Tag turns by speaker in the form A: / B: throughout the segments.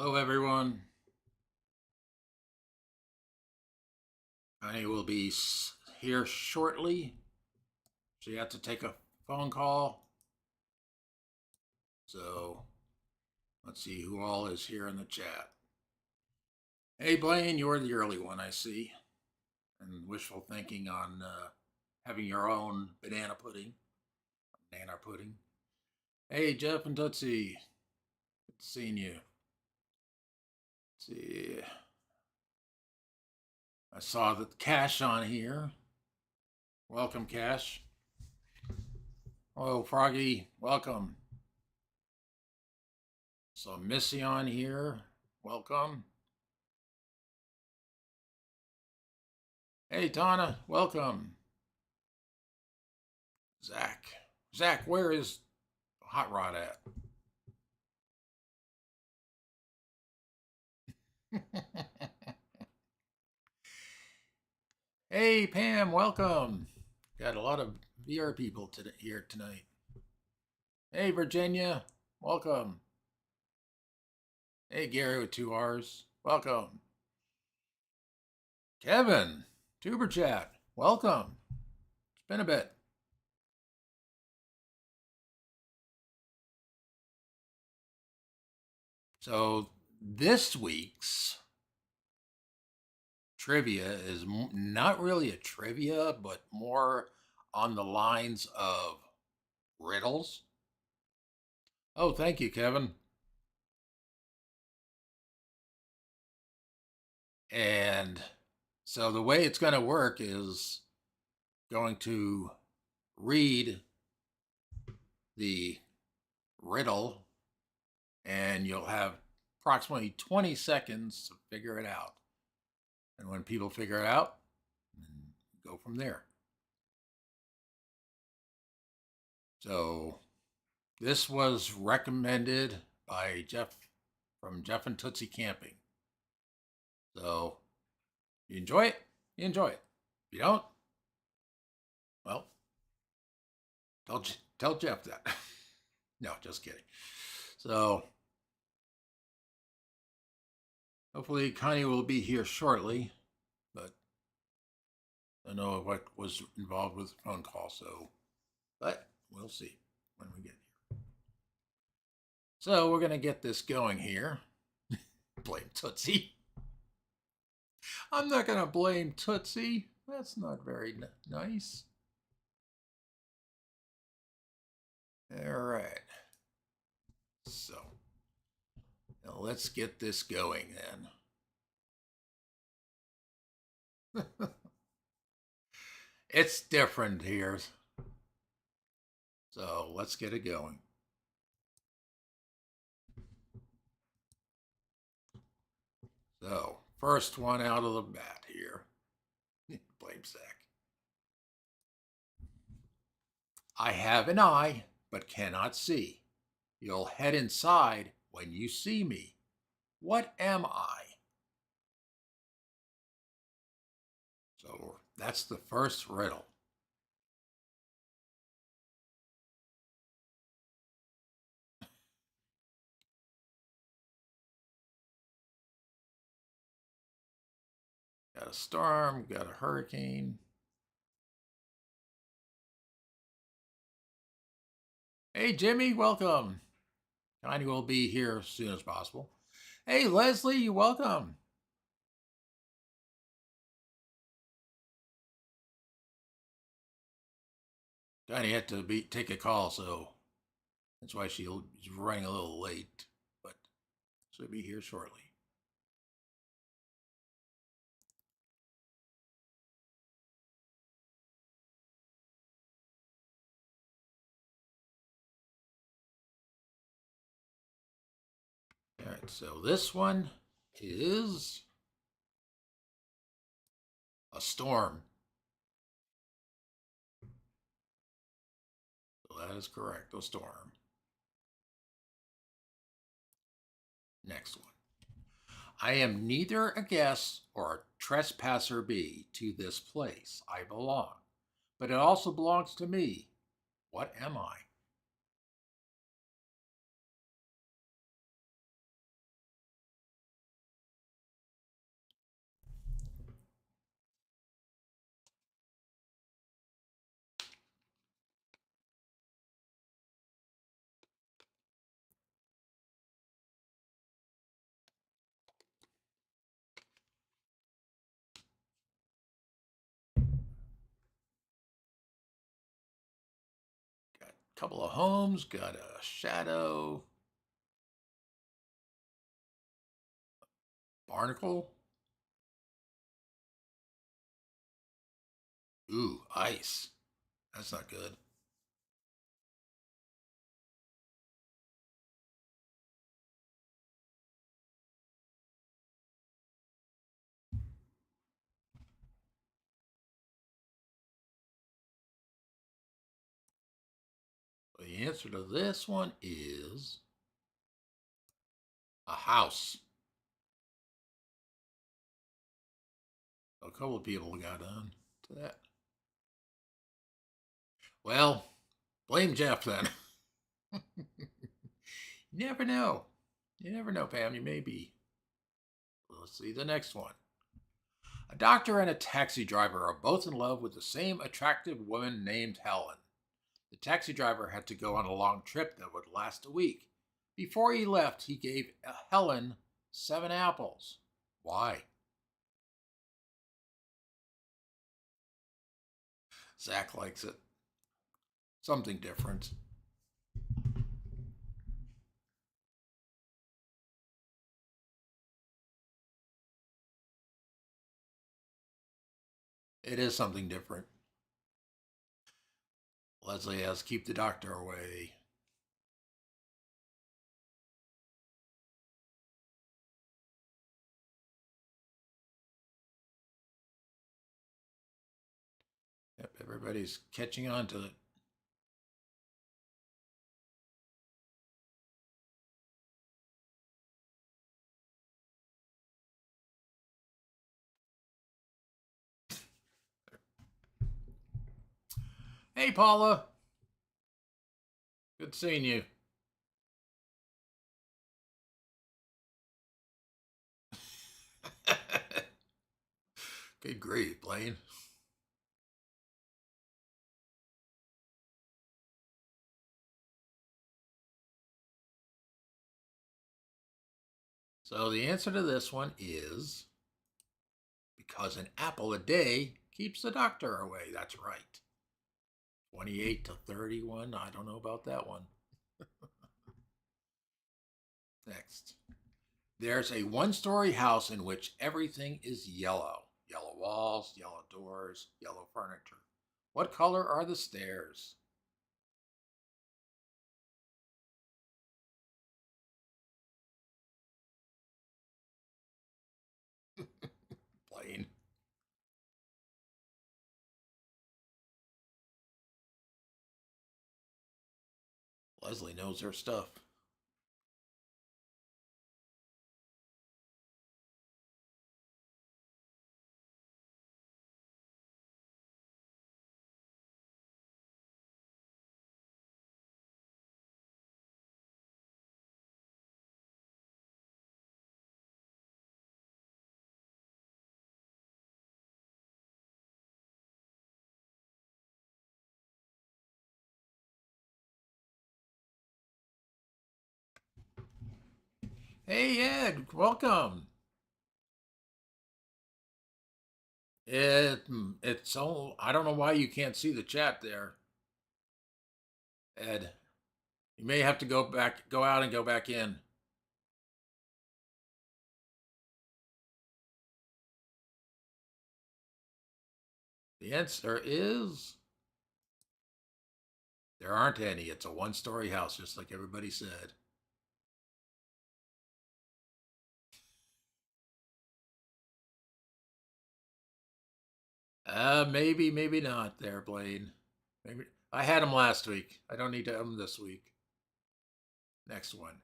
A: Hello, everyone. I will be here shortly. She had to take a phone call. So let's see who all is here in the chat. Hey, Blaine, you're the early one, I see. And wishful thinking on having your own banana pudding. Banana pudding. Hey, Jeff and Tootsie. Good seeing you. Let's see. I saw the Cash on here. Welcome, Cash. Hello, Froggy. Welcome. So Missy on here. Welcome. Hey, Donna. Welcome. Zach. Zach, where is Hot Rod at? Hey, Pam. Welcome. Got a lot of VR people here tonight. Hey, Virginia. Welcome. Hey, Gary with 2 R's. Welcome. Kevin. Tuber Chat. Welcome. It's been a bit. So this week's trivia is not really a trivia, but more on the lines of riddles. Oh, thank you, Kevin. And so the way it's going to work is going to read the riddle, and you'll have approximately 20 seconds to figure it out. And when people figure it out, go from there. So this was recommended by Jeff from Jeff and Tootsie Camping. So you enjoy it, you enjoy it. If you don't, well, tell Jeff that. No, just kidding. So hopefully Connie will be here shortly, but I don't know what was involved with the phone call, but we'll see when we get here. So we're going to get this going here. Blame Tootsie. I'm not going to blame Tootsie. That's not very nice. All right. So now let's get this going then. It's different here. So let's get it going. So first one out of the bat here. Blame Zach. I have an eye, but cannot see. You'll head inside when you see me. What am I? So that's the first riddle. Got a storm, got a hurricane. Hey, Jimmy, welcome. Connie will be here as soon as possible. Hey, Leslie, welcome. Connie had to take a call, so that's why she's running a little late, but she'll be here shortly. All right, so this one is a storm. So that is correct, a storm. Next one. I am neither a guest or a trespasser be to this place I belong, but it also belongs to me. What am I? couple of homes, got a shadow, barnacle. Ooh, ice. That's not good. The answer to this one is a house. A couple of people got on to that. Well, blame Jeff then. You never know. You never know, Pam. You may be. Let's see the next one. A doctor and a taxi driver are both in love with the same attractive woman named Helen. The taxi driver had to go on a long trip that would last a week. Before he left, he gave Helen 7 apples. Why? Zach likes it. Something different. It is something different. Leslie has keep the doctor away. Yep, everybody's catching on to it. Hey, Paula. Good seeing you. Good grief, Blaine. So the answer to this one is because an apple a day keeps the doctor away. That's right. 28 to 31. I don't know about that one. Next. There's a 1 story house in which everything is yellow. Yellow walls, yellow doors, yellow furniture. What color are the stairs? Plain. Leslie knows her stuff. Hey, Ed, welcome. It, it's so, I don't know why you can't see the chat there, Ed. You may have to go out and go back in. The answer is there aren't any. It's a 1 story house, just like everybody said. Maybe, maybe not there, Blaine. Maybe I had them last week. I don't need to have them this week. Next one.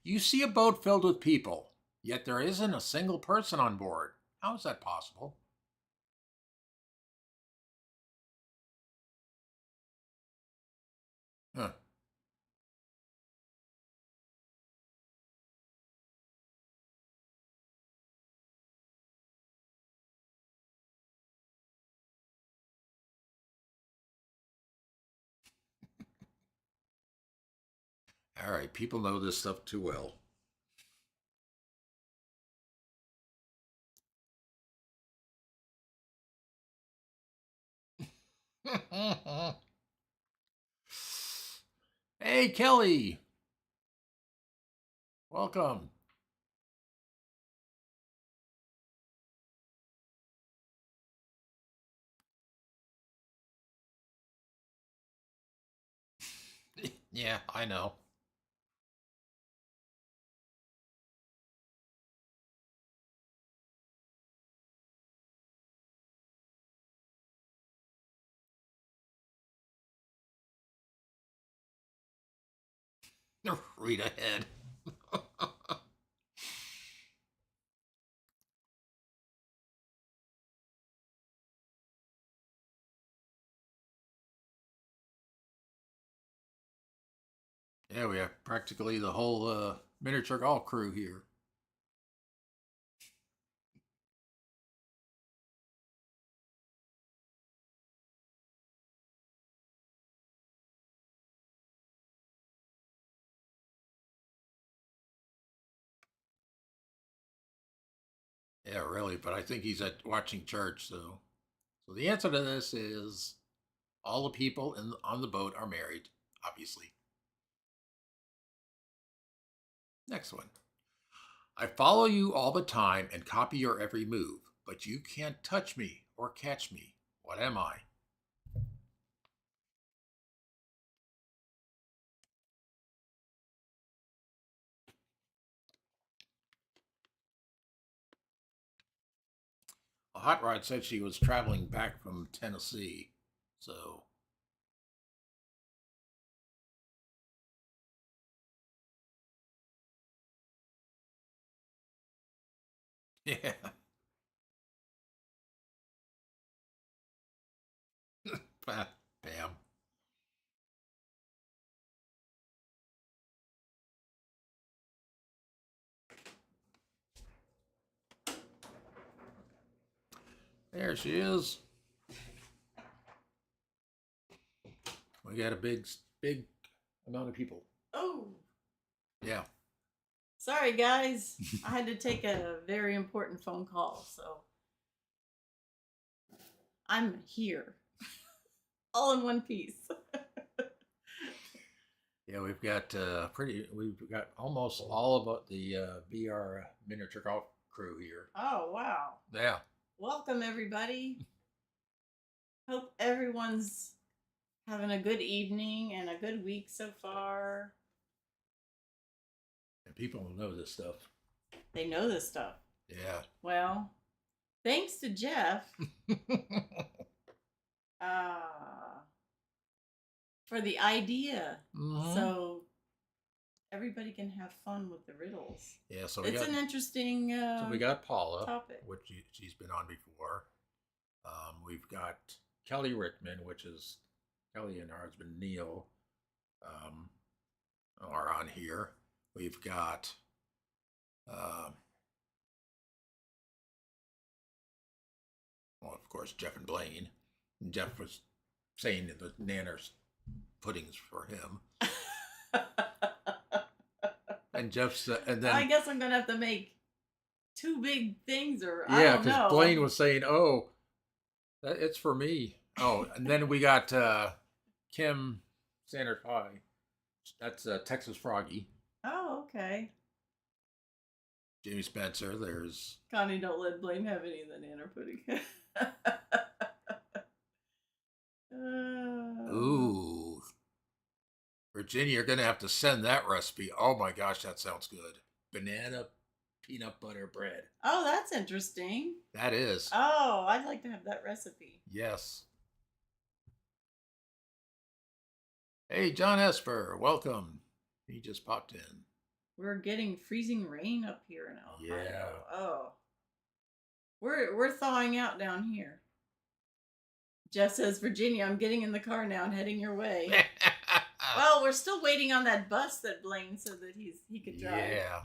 A: You see a boat filled with people, yet there isn't a single person on board. How is that possible? Huh. All right, people know this stuff too well. Hey, Kelly. Welcome. Yeah, I know. Read ahead. Yeah, we have practically the whole miniature golf crew here. Yeah, really, but I think he's at watching church. So the answer to this is all the people on the boat are married, obviously. Next one. I follow you all the time and copy your every move, but you can't touch me or catch me. What am I? Well, Hot Rod said she was traveling back from Tennessee. So, yeah. Bam. There she is. We got a big amount of people.
B: Oh,
A: Yeah.
B: sorry, guys. I had to take a very important phone call, so I'm here, all in one piece.
A: Yeah, we've got almost all of the BR miniature golf crew here.
B: Oh, wow.
A: Yeah.
B: Welcome, everybody. Hope everyone's having a good evening and a good week so far.
A: And people know this stuff.
B: They know this stuff.
A: Yeah.
B: Well, thanks to Jeff uh, for the idea.
A: Mm-hmm.
B: So everybody can have fun with the riddles.
A: Yeah, so
B: It's an interesting
A: so we got Paula,
B: topic.
A: which she's been on before. We've got Kelly Rickman, which is Kelly and her husband Neil, are on here. We've got uh, well, of course, Jeff and Blaine. And Jeff was saying that the nanner's puddings for him. And Jeff's, and then
B: I guess I'm gonna have to make two big things, or
A: yeah,
B: I don't
A: because
B: know.
A: Blaine was saying, "Oh, it's for me." Oh, and then we got Kim Sanders Pie. That's Texas Froggy.
B: Oh, okay.
A: Jamie Spencer. There's
B: Connie, don't let Blaine have any of the nanner pudding.
A: ooh, Virginia. You're gonna have to send that recipe. Oh my gosh, that sounds good. Banana peanut butter bread.
B: Oh, that's interesting.
A: That is.
B: Oh, I'd like to have that recipe.
A: Yes. Hey, John Esper, welcome. He just popped in.
B: We're getting freezing rain up here in Ohio.
A: Yeah.
B: Oh. We're thawing out down here. Jeff says, Virginia, I'm getting in the car now and heading your way. Well, we're still waiting on that bus that Blaine said that he could drive.
A: Yeah.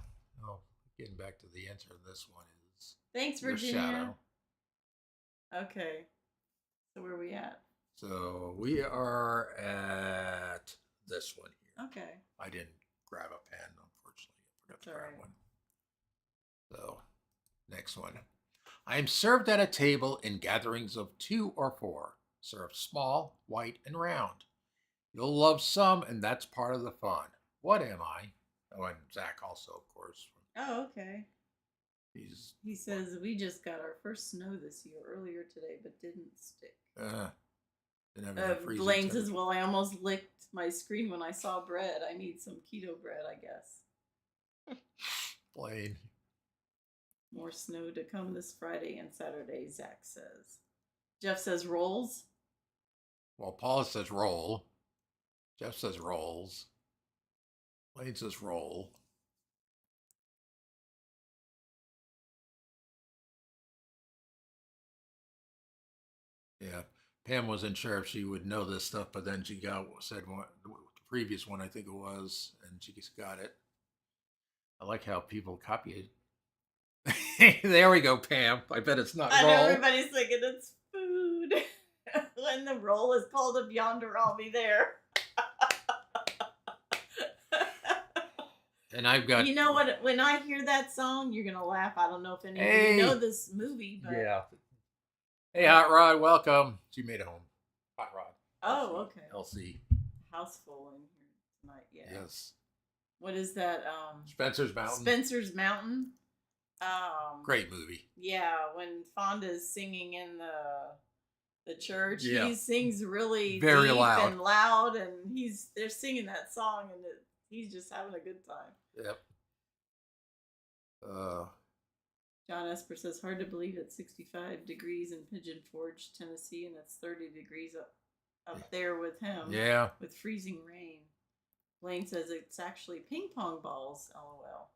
A: Oh, getting back to the answer of this one is
B: Thanks, Virginia. Okay. So where are we at?
A: So we are at this one here.
B: Okay.
A: I didn't grab a pen, unfortunately. I forgot to grab one. So, next one. I am served at a table in gatherings of 2 or 4. Served small, white, and round. You'll love some, and that's part of the fun. What am I? Oh, and Zach also, of course.
B: Oh, okay.
A: He's
B: He says we just got our first snow this year earlier today, but didn't stick.
A: didn't have any freezing
B: Blaine says,
A: temperature.
B: "Well, I almost licked my screen when I saw bread. I need some keto bread, I guess."
A: Blaine.
B: More snow to come this Friday and Saturday, Zach says. Jeff says rolls.
A: Well, Paula says roll. Jeff says rolls. Blaine says roll. Yeah. Pam wasn't sure if she would know this stuff, but then she said the previous one, I think it was, and she just got it. I like how people copy it. There we go, Pam. I bet it's not
B: I know
A: roll.
B: everybody's thinking it's food. When the roll is called up yonder, I'll be there.
A: And I've got.
B: You know what? When I hear that song, you're gonna laugh. I don't know if any of
A: Hey.
B: you know this movie, but
A: Yeah. Hey, Hot Rod, welcome. She made it home. Hot Rod.
B: Oh, okay.
A: LC.
B: House full in here tonight. Yeah.
A: Yes.
B: What is that?
A: Spencer's Mountain.
B: Spencer's Mountain.
A: Great movie.
B: Yeah, when Fonda's singing in the church,
A: Yeah.
B: he sings really
A: Very
B: deep
A: loud.
B: and loud, and they're singing that song, and he's just having a good time.
A: Yep.
B: John Esper says, hard to believe it's 65 degrees in Pigeon Forge, Tennessee, and it's 30 degrees up there with him.
A: Yeah.
B: With freezing rain. Blaine says it's actually ping pong balls, lol.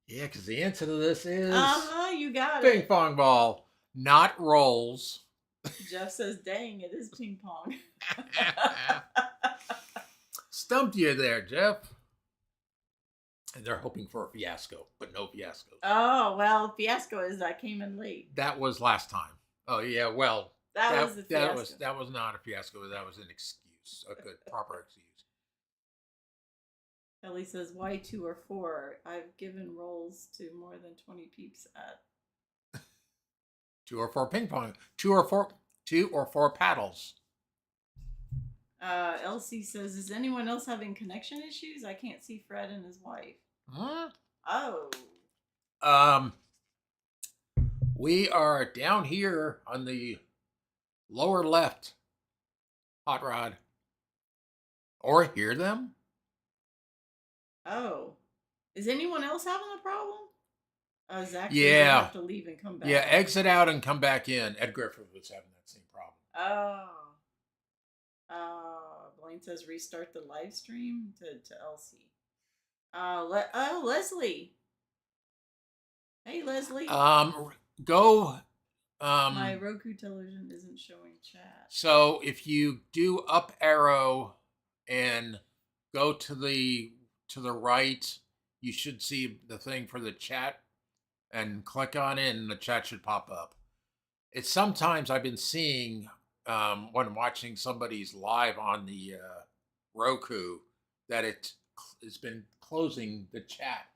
A: Yeah, because the answer to this is
B: you got
A: ping
B: it.
A: pong ball, not rolls.
B: Jeff says, dang, it is ping pong.
A: Stumped you there, Jeff. And they're hoping for a fiasco, but no fiasco.
B: Oh, well, fiasco is I came in late.
A: That was last time. Oh, yeah, well.
B: That was the fiasco.
A: That was not a fiasco. That was an excuse, a good, proper excuse.
B: Kelly says, why 2 or 4? I've given rolls to more than 20 peeps at.
A: 2 or 4 ping pong. 2 or 4 paddles.
B: Elsie says, is anyone else having connection issues? I can't see Fred and his wife.
A: Huh?
B: Oh.
A: We are down here on the lower left, Hot Rod. Or hear them?
B: Oh. Is anyone else having a problem? Zach says
A: Yeah.
B: you have to leave and come back.
A: Yeah, exit out and come back in. Ed Griffith was having that same problem.
B: Oh. Blaine says restart the live stream to Elsie. Leslie. Hey, Leslie.
A: Go.
B: My Roku television isn't showing chat.
A: So if you do up arrow and go to the right, you should see the thing for the chat and click on it and the chat should pop up. It's sometimes I've been seeing when watching somebody's live on the Roku that it's been closing the chat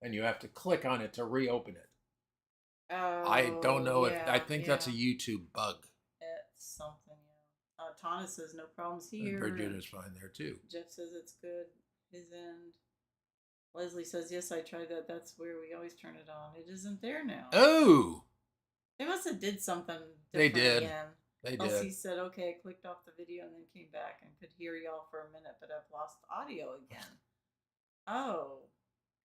A: and you have to click on it to reopen it.
B: Oh,
A: I don't know I think that's a YouTube bug.
B: It's something, yeah. Tana says no problems here.
A: And Bridget is fine there too.
B: Jeff says it's good. His end. Leslie says, yes, I tried that. That's where we always turn it on. It isn't there now.
A: Oh!
B: They must have did something different
A: They did.
B: again.
A: They
B: Elsie
A: did.
B: said, okay, I clicked off the video and then came back and could hear y'all for a minute, but I've lost audio again. Oh.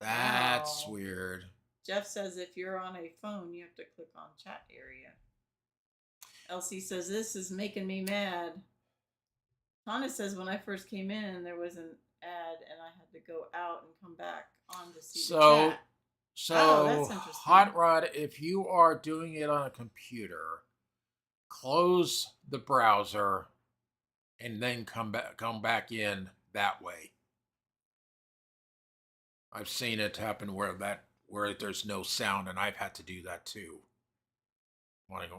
A: That's
B: wow.
A: weird.
B: Jeff says if you're on a phone, you have to click on chat area. Elsie says, this is making me mad. Tana says, when I first came in, there was an ad and I had to go out and come back on to see the chat.
A: So,
B: that's interesting.
A: Hot Rod, if you are doing it on a computer, close the browser and then come back in that way. I've seen it happen where there's no sound, and I've had to do that too. Wanting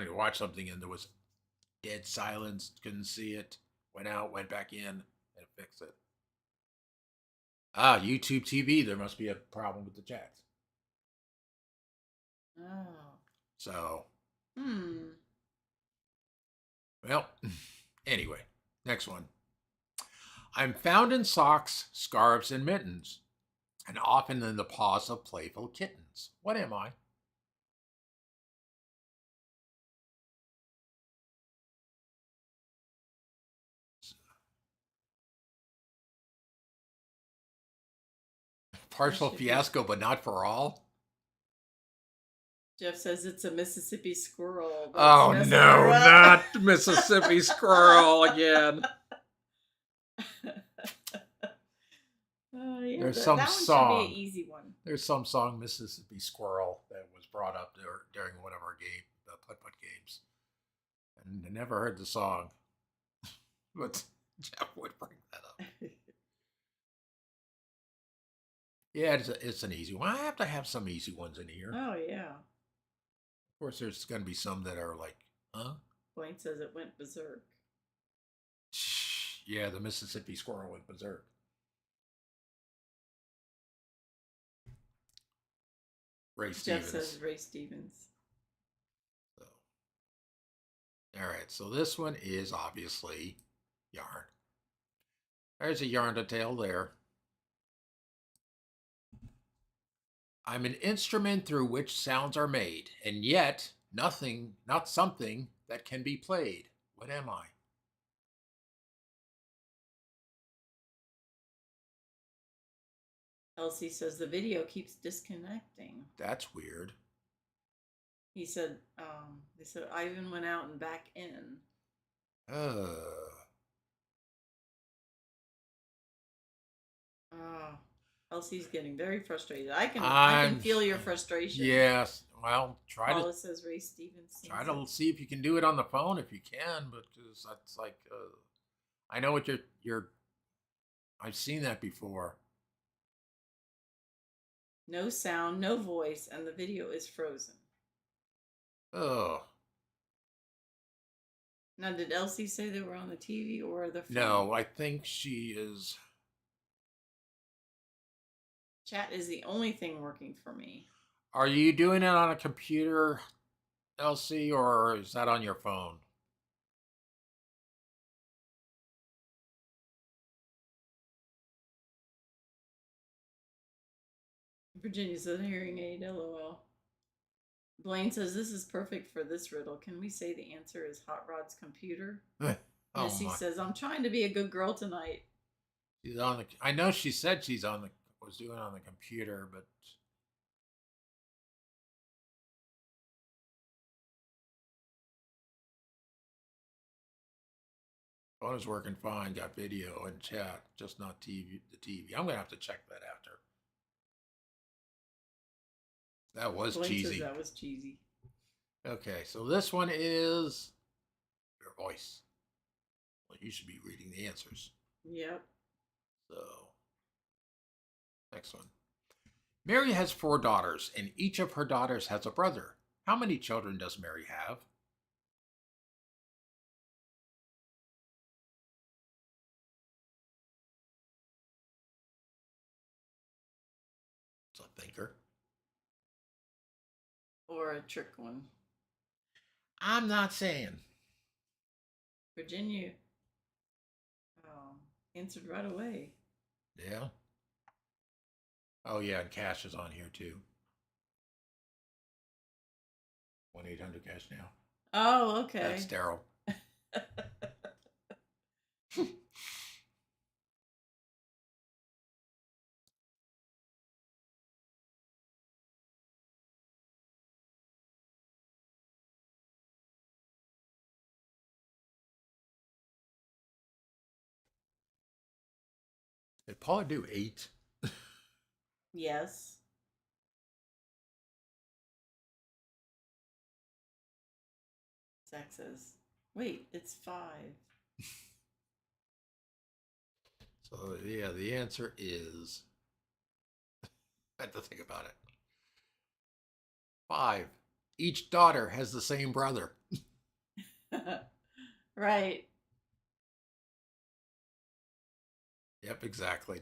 A: to watch something and there was dead silence, couldn't see it, went out, went back in, and fixed it. YouTube TV, there must be a problem with the chat.
B: Oh.
A: So.
B: Hmm.
A: Well, Anyway, next one. I'm found in socks, scarves, and mittens, and often in the paws of playful kittens. What am I? Partial
B: should be-
A: fiasco, but not for all.
B: Jeff says it's a Mississippi squirrel. but
A: Oh
B: it's messing
A: no,
B: her up.
A: not Mississippi squirrel again.
B: Yeah,
A: There's
B: that
A: some
B: one
A: song.
B: should be an easy one.
A: There's some song, Mississippi Squirrel, that was brought up during one of our putt-putt games. And I never heard the song. But Jeff would bring that up. Yeah, it's an easy one. I have to have some easy ones in here.
B: Oh, yeah.
A: Of course, there's going to be some that are like, huh?
B: Blaine says it went berserk.
A: Yeah, the Mississippi Squirrel went berserk. Ray
B: Jeff
A: Stevens.
B: says Ray Stevens.
A: So, all right, so this one is obviously yarn. There's a yarn detail there. I'm an instrument through which sounds are made, and yet nothing, not something that can be played. What am I?
B: Elsie says the video keeps disconnecting.
A: That's weird.
B: He said, they said Ivan went out and back in. Elsie's getting very frustrated. I can feel your frustration.
A: Yes. Well,
B: Paula says Ray Stevens.
A: Try to see if you can do it on the phone if you can, but that's like, I know what you're. I've seen that before.
B: No sound, no voice, and the video is frozen.
A: Oh.
B: Now, did Elsie say they were on the TV or the phone?
A: No, I think she is.
B: Chat is the only thing working for me.
A: Are you doing it on a computer, Elsie, or is that on your phone?
B: Virginia says hearing aid, lol. Blaine says this is perfect for this riddle. Can we say the answer is Hot Rod's computer? Missy says, I'm trying to be a good girl tonight.
A: She's on the. I know she said was doing it on the computer, but phone is working fine. Got video and chat, just not TV. The TV. I'm gonna have to check that after. That was cheesy.
B: That was cheesy.
A: Okay, so this one is your voice. Well, you should be reading the answers.
B: Yep.
A: So, next one. Mary has 4 daughters, and each of her daughters has a brother. How many children does Mary have? It's a thinker.
B: Or a trick one.
A: I'm not saying.
B: Virginia answered right away.
A: Yeah. Oh, yeah, and Cash is on here too. 1-800 Cash now.
B: Oh, okay.
A: That's Daryl. Did Paula do 8?
B: Yes. Zach says, wait, it's 5.
A: So, yeah, the answer is. I have to think about it. 5. Each daughter has the same brother.
B: Right.
A: Yep, exactly.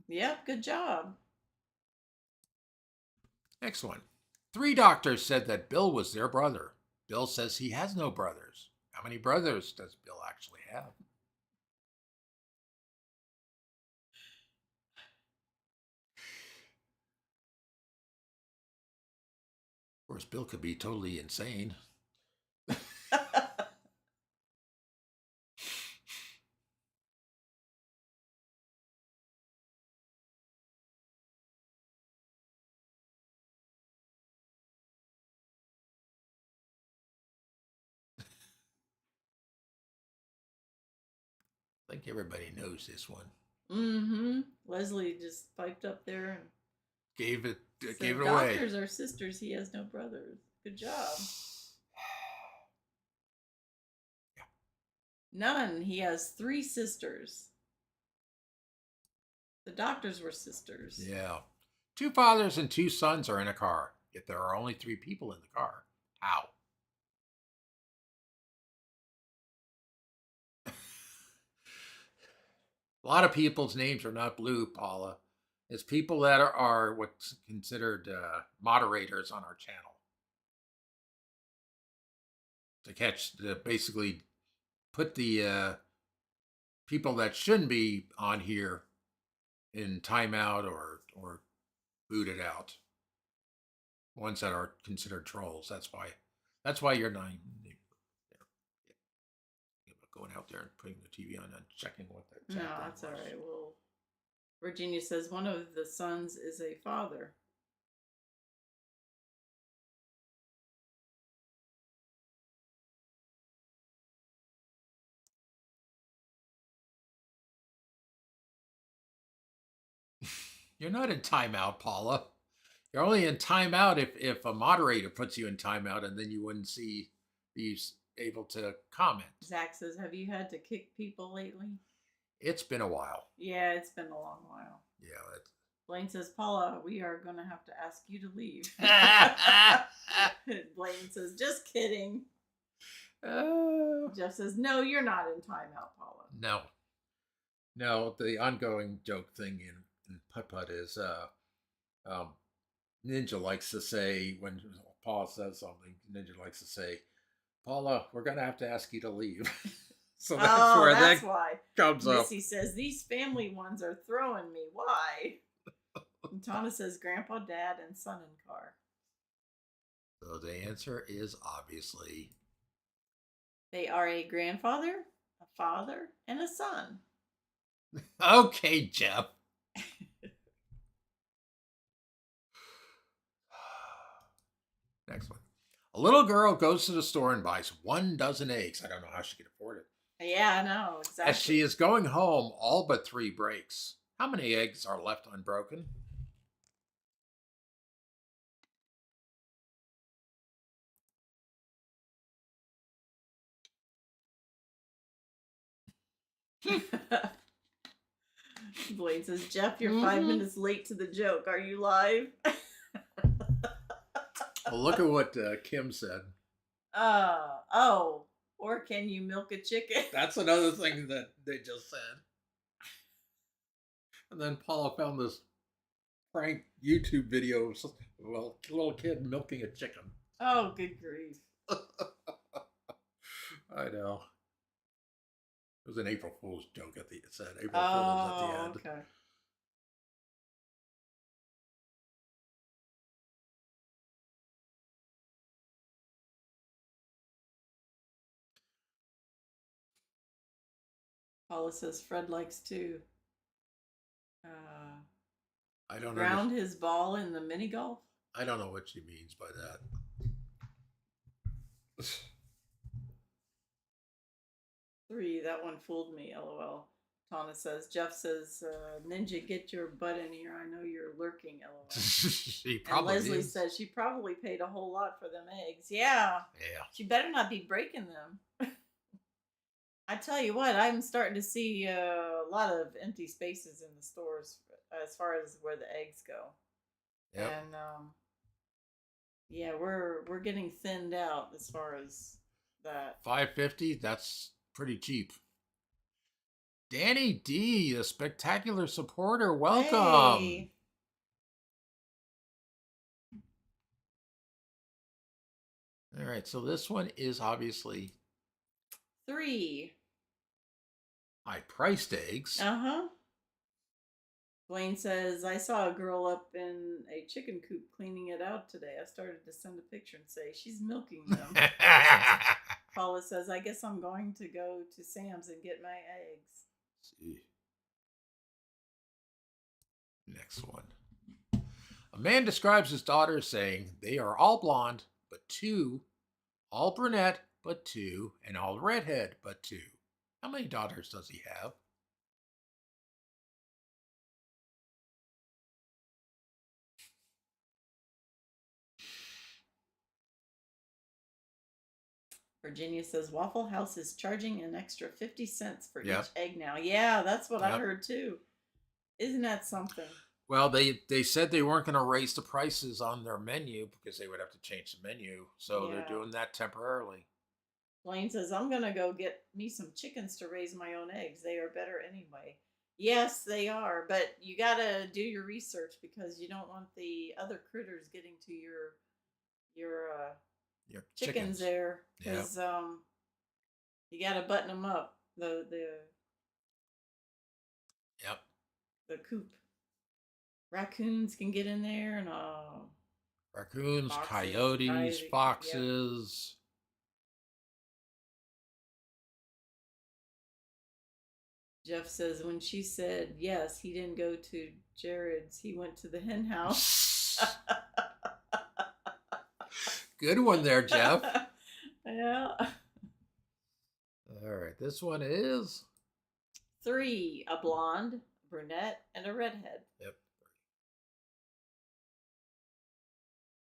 B: Yep, good job.
A: Next one. 3 doctors said that Bill was their brother. Bill says he has no brothers. How many brothers does Bill actually have? Of course, Bill could be totally insane. I think everybody knows this one.
B: Mm-hmm. Leslie just piped up there and
A: Gave it
B: said,
A: away.
B: doctors are sisters. He has no brothers. Good job.
A: Yeah.
B: None. He has 3 sisters. The doctors were sisters.
A: Yeah. 2 fathers and 2 sons are in a car, yet there are only 3 people in the car. How? A lot of people's names are not blue, Paula. It's people that are what's considered moderators on our channel. To catch, basically put the people that shouldn't be on here in timeout or booted out. Ones that are considered trolls. That's why you're not going out there and putting the TV on and checking what that.
B: No, that's all right. Well, Virginia says one of the sons is a father.
A: You're not in timeout, Paula. You're only in timeout if a moderator puts you in timeout, and then you wouldn't be able to comment.
B: Zach says, have you had to kick people lately?
A: It's been a while.
B: Yeah, it's been a long while.
A: Yeah.
B: Blaine says, Paula, we are going to have to ask you to leave. Blaine says, just kidding. Jeff says, no, you're not in timeout, Paula.
A: No, the ongoing joke thing in Putt Putt is Ninja likes to say, when Paula says something, Ninja likes to say, Paula, we're going to have to ask you to leave. So that's why comes up.
B: Missy says, these family ones are throwing me. Why? And Tana says, Grandpa, Dad, and son in car.
A: So the answer is obviously...
B: They are a grandfather, a father, and a son.
A: Okay, Jeff. Next one. A little girl goes to the store and buys 1 dozen eggs. I don't know how she can afford it.
B: Yeah, I know, exactly.
A: As she is going home, all but 3 breaks. How many eggs are left unbroken?
B: Blaine says, Jeff, you're 5 minutes late to the joke. Are you live?
A: Well, look at what Kim said.
B: Oh, or can you milk a chicken?
A: That's another thing that they just said. And then Paula found this prank YouTube video of a little kid milking a chicken.
B: Oh, good grief.
A: I know. It was an April Fool's joke at the it said April Fool's at the end.
B: Okay. Paula says Fred likes to
A: I don't
B: ground his ball in the mini golf.
A: I don't know what she means by that.
B: 3, that one fooled me, lol. Tana says, Jeff says, Ninja, get your butt in here. I know you're lurking, lol.
A: She probably
B: and Leslie
A: is.
B: says she probably paid a whole lot for them eggs. Yeah. She better not be breaking them. I tell you what, I'm starting to see a lot of empty spaces in the stores as far as where the eggs go.
A: Yep.
B: And yeah, we're getting thinned out as far as that.
A: $5.50, that's pretty cheap. Danny D, a spectacular supporter, welcome.
B: Hey.
A: All right, so this one is obviously
B: 3.
A: High-priced eggs.
B: Uh-huh. Blaine says, I saw a girl up in a chicken coop cleaning it out today. I started to send a picture and say, she's milking them. Paula says, I guess I'm going to go to Sam's and get my eggs.
A: See. Next one. A man describes his daughter as saying, they are all blonde, but 2, all brunette, but 2, and all redhead, but 2. How many daughters does he have?
B: Virginia says, Waffle House is charging an extra 50 cents for
A: Yep.
B: each egg now. Yeah, that's what I
A: Yep.
B: heard too. Isn't that something?
A: Well, they said they weren't going to raise the prices on their menu because they would have to change the menu. So they're
B: Yeah.
A: doing that temporarily.
B: Blaine says, I'm going to go get me some chickens to raise my own eggs. They are better anyway. Yes, they are. But you got to do your research because you don't want the other critters getting to your
A: Your
B: chickens there. Because you got to button them up.
A: Yep.
B: The coop. Raccoons can get in there and
A: Raccoons,
B: Foxes,
A: coyotes,
B: yep.
A: foxes.
B: Jeff says when she said yes, he didn't go to Jared's. He went to the hen house.
A: Good one there, Jeff.
B: Yeah.
A: All right, this one is
B: 3, a blonde, brunette, and a redhead.
A: Yep.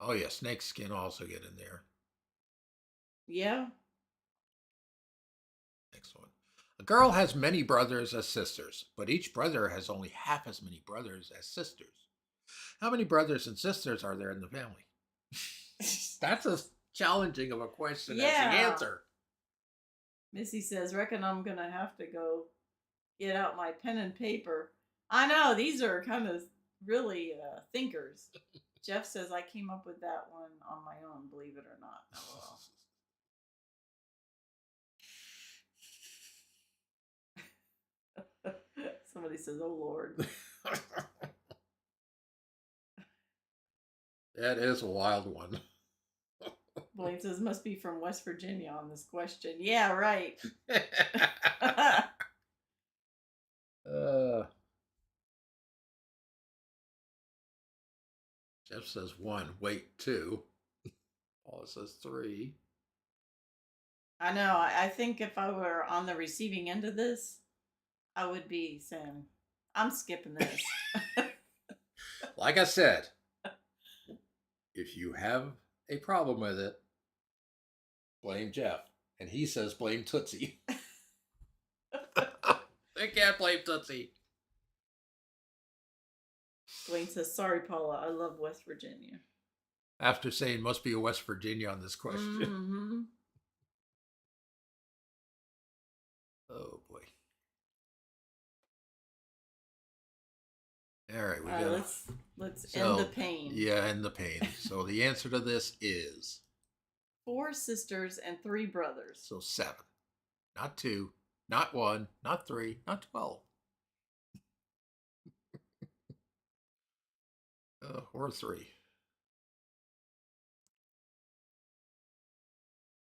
A: Oh yeah, snake skin also get in there.
B: Yeah.
A: Next one. A girl has many brothers as sisters, but each brother has only half as many brothers as sisters. How many brothers and sisters are there in the family? That's as challenging of a question as the answer.
B: Missy says, reckon I'm going to have to go get out my pen and paper. I know, these are kind of really thinkers. Jeff says, I came up with that one on my own, believe it or not. Oh, well. Somebody says, oh, Lord.
A: That is a wild one.
B: Blaine says, must be from West Virginia on this question. Yeah, right.
A: Jeff says 1. Wait, 2. Paula says 3.
B: I know. I think if I were on the receiving end of this, I would be saying, I'm skipping this.
A: Like I said, if you have a problem with it, blame Jeff. And he says blame Tootsie. They can't blame Tootsie.
B: Blaine says, sorry, Paula, I love West Virginia.
A: After saying must be a West Virginia on this question.
B: Mm-hmm.
A: Oh, boy. All right, we got
B: let's end the pain.
A: Yeah, end the pain. So the answer to this is
B: 4 sisters and 3 brothers.
A: So 7. Not 2, not 1, not 3, not 12. Or 3.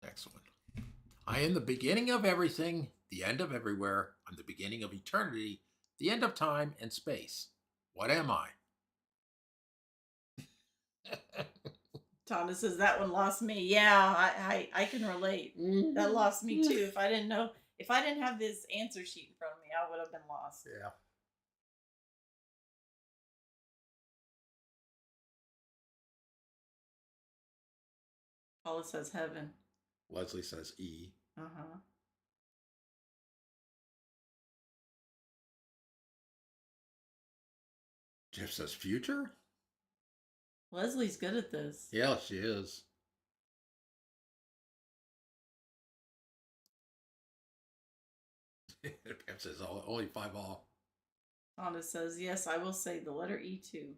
A: Next one. I am the beginning of everything, the end of everywhere. I'm the beginning of eternity, the end of time and space. What am I?
B: Thomas says that one lost me. Yeah, I can relate. That lost me too. If I didn't have this answer sheet in front of me, I would have been lost.
A: Yeah.
B: Paula says heaven.
A: Leslie says E.
B: Uh-huh.
A: Jeff says future?
B: Leslie's good at this.
A: Yeah, she is. Jeff says only 5 off.
B: Donna says, yes, I will say the letter E too.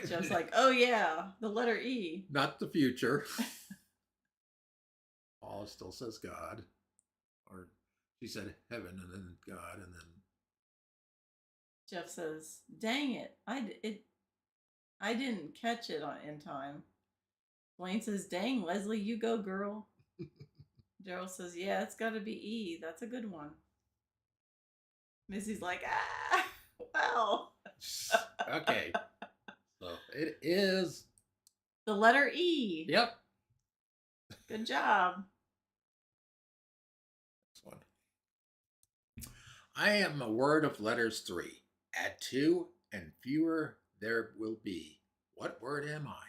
B: Jeff's like, oh yeah, the letter E.
A: Not the future. Paula still says God. Or she said heaven and then God and then
B: Jeff says, dang it, I didn't catch it in time. Blaine says, dang, Leslie, you go, girl. Daryl says, yeah, it's got to be E. That's a good one. Missy's like, ah, well.
A: okay. So it is
B: the letter E.
A: Yep.
B: Good job.
A: Next one. I am a word of letters 3. Add 2 and fewer there will be. What word am I?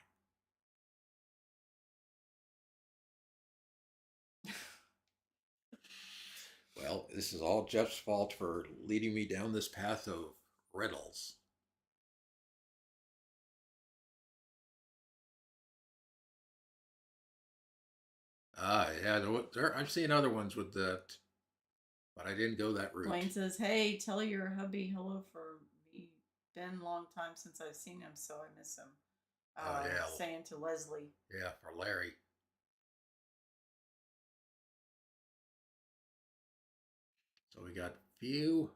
A: Well, this is all Jeff's fault for leading me down this path of riddles. Yeah, I've seen other ones with that, but I didn't go that route.
B: Blaine says, hey, tell your hubby hello for me. Been a long time since I've seen him, so I miss him.
A: Yeah.
B: Saying to Leslie.
A: Yeah, for Larry. So we got few,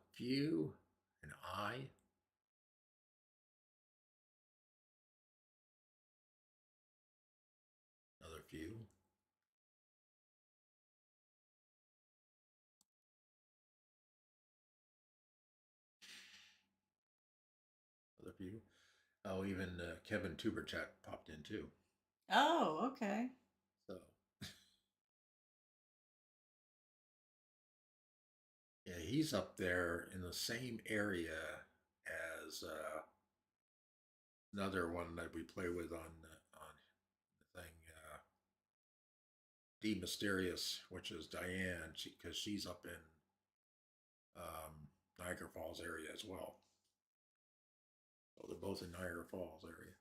A: and I. Another few. Another few. Oh, even Kevin Tuberchat popped in too.
B: Oh, okay.
A: So, yeah, he's up there in the same area as another one that we play with on the thing, D Mysterious, which is Diane, because she's up in Niagara Falls area as well. So they're both in Niagara Falls area.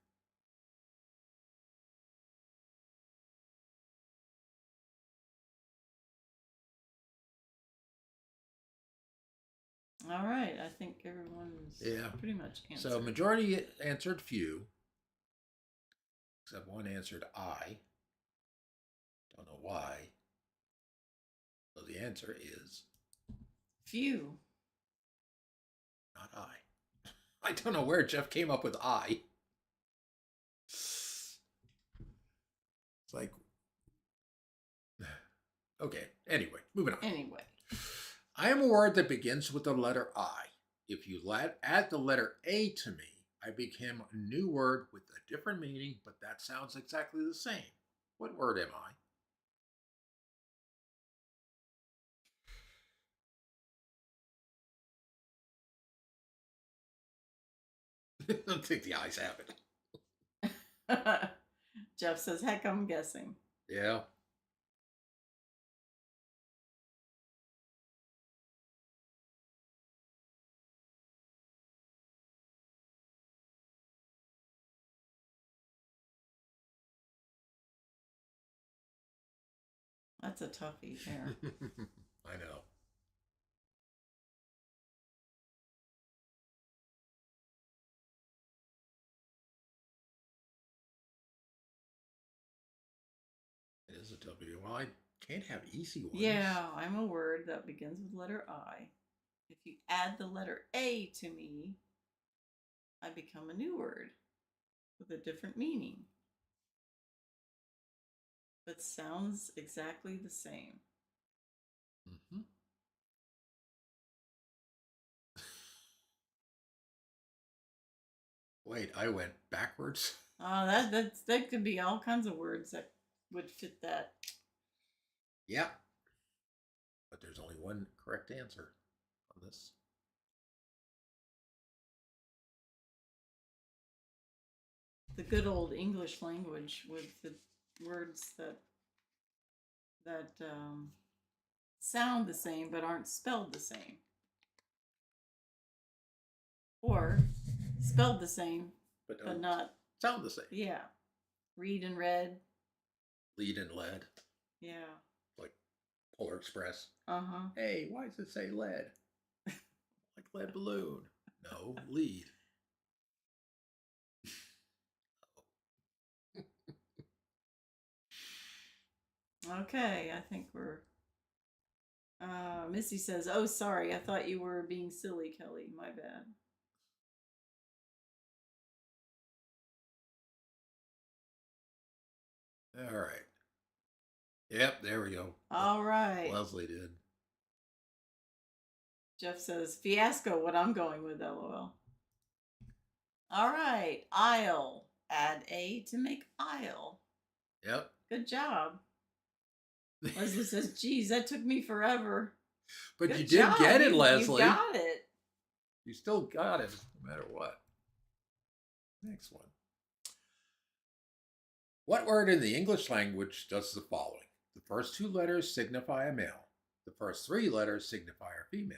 B: All right, I think everyone's pretty much answered.
A: So majority answered few, except one answered I. Don't know why. So the answer is
B: few.
A: Not I. I don't know where Jeff came up with I. It's like, okay, anyway, moving on.
B: Anyway.
A: I am a word that begins with the letter I. If you add the letter A to me, I became a new word with a different meaning, but that sounds exactly the same. What word am I? I don't think the eyes have it.
B: Jeff says, heck, I'm guessing.
A: Yeah.
B: That's a toughie there.
A: I know. It is a W. Well, I can't have easy ones.
B: Yeah, I'm a word that begins with letter I. If you add the letter A to me, I become a new word with a different meaning, but sounds exactly the same.
A: Mm-hmm. Wait, I went backwards.
B: Oh, that could be all kinds of words that would fit that.
A: Yeah. But there's only one correct answer on this.
B: The good old English language with the words that sound the same but aren't spelled the same, or spelled the same but not
A: sound the same.
B: Yeah, read and read.
A: Lead and lead.
B: Yeah.
A: Like Polar Express.
B: Uh-huh.
A: Hey, why does it say lead? Like lead balloon. No, lead.
B: Okay, I think we're. Missy says, "Oh, sorry, I thought you were being silly, Kelly. My bad."
A: All right. Yep, there we go.
B: All right.
A: Leslie did.
B: Jeff says, "Fiasco. What I'm going with, LOL." All right, aisle. Add a to make aisle.
A: Yep.
B: Good job. Leslie says, "Geez, that took me forever."
A: But
B: Good
A: you did
B: job.
A: get it, Leslie.
B: You got it.
A: You still got it, no matter what. Next one. What word in the English language does the following? The first 2 letters signify a male. The first 3 letters signify a female.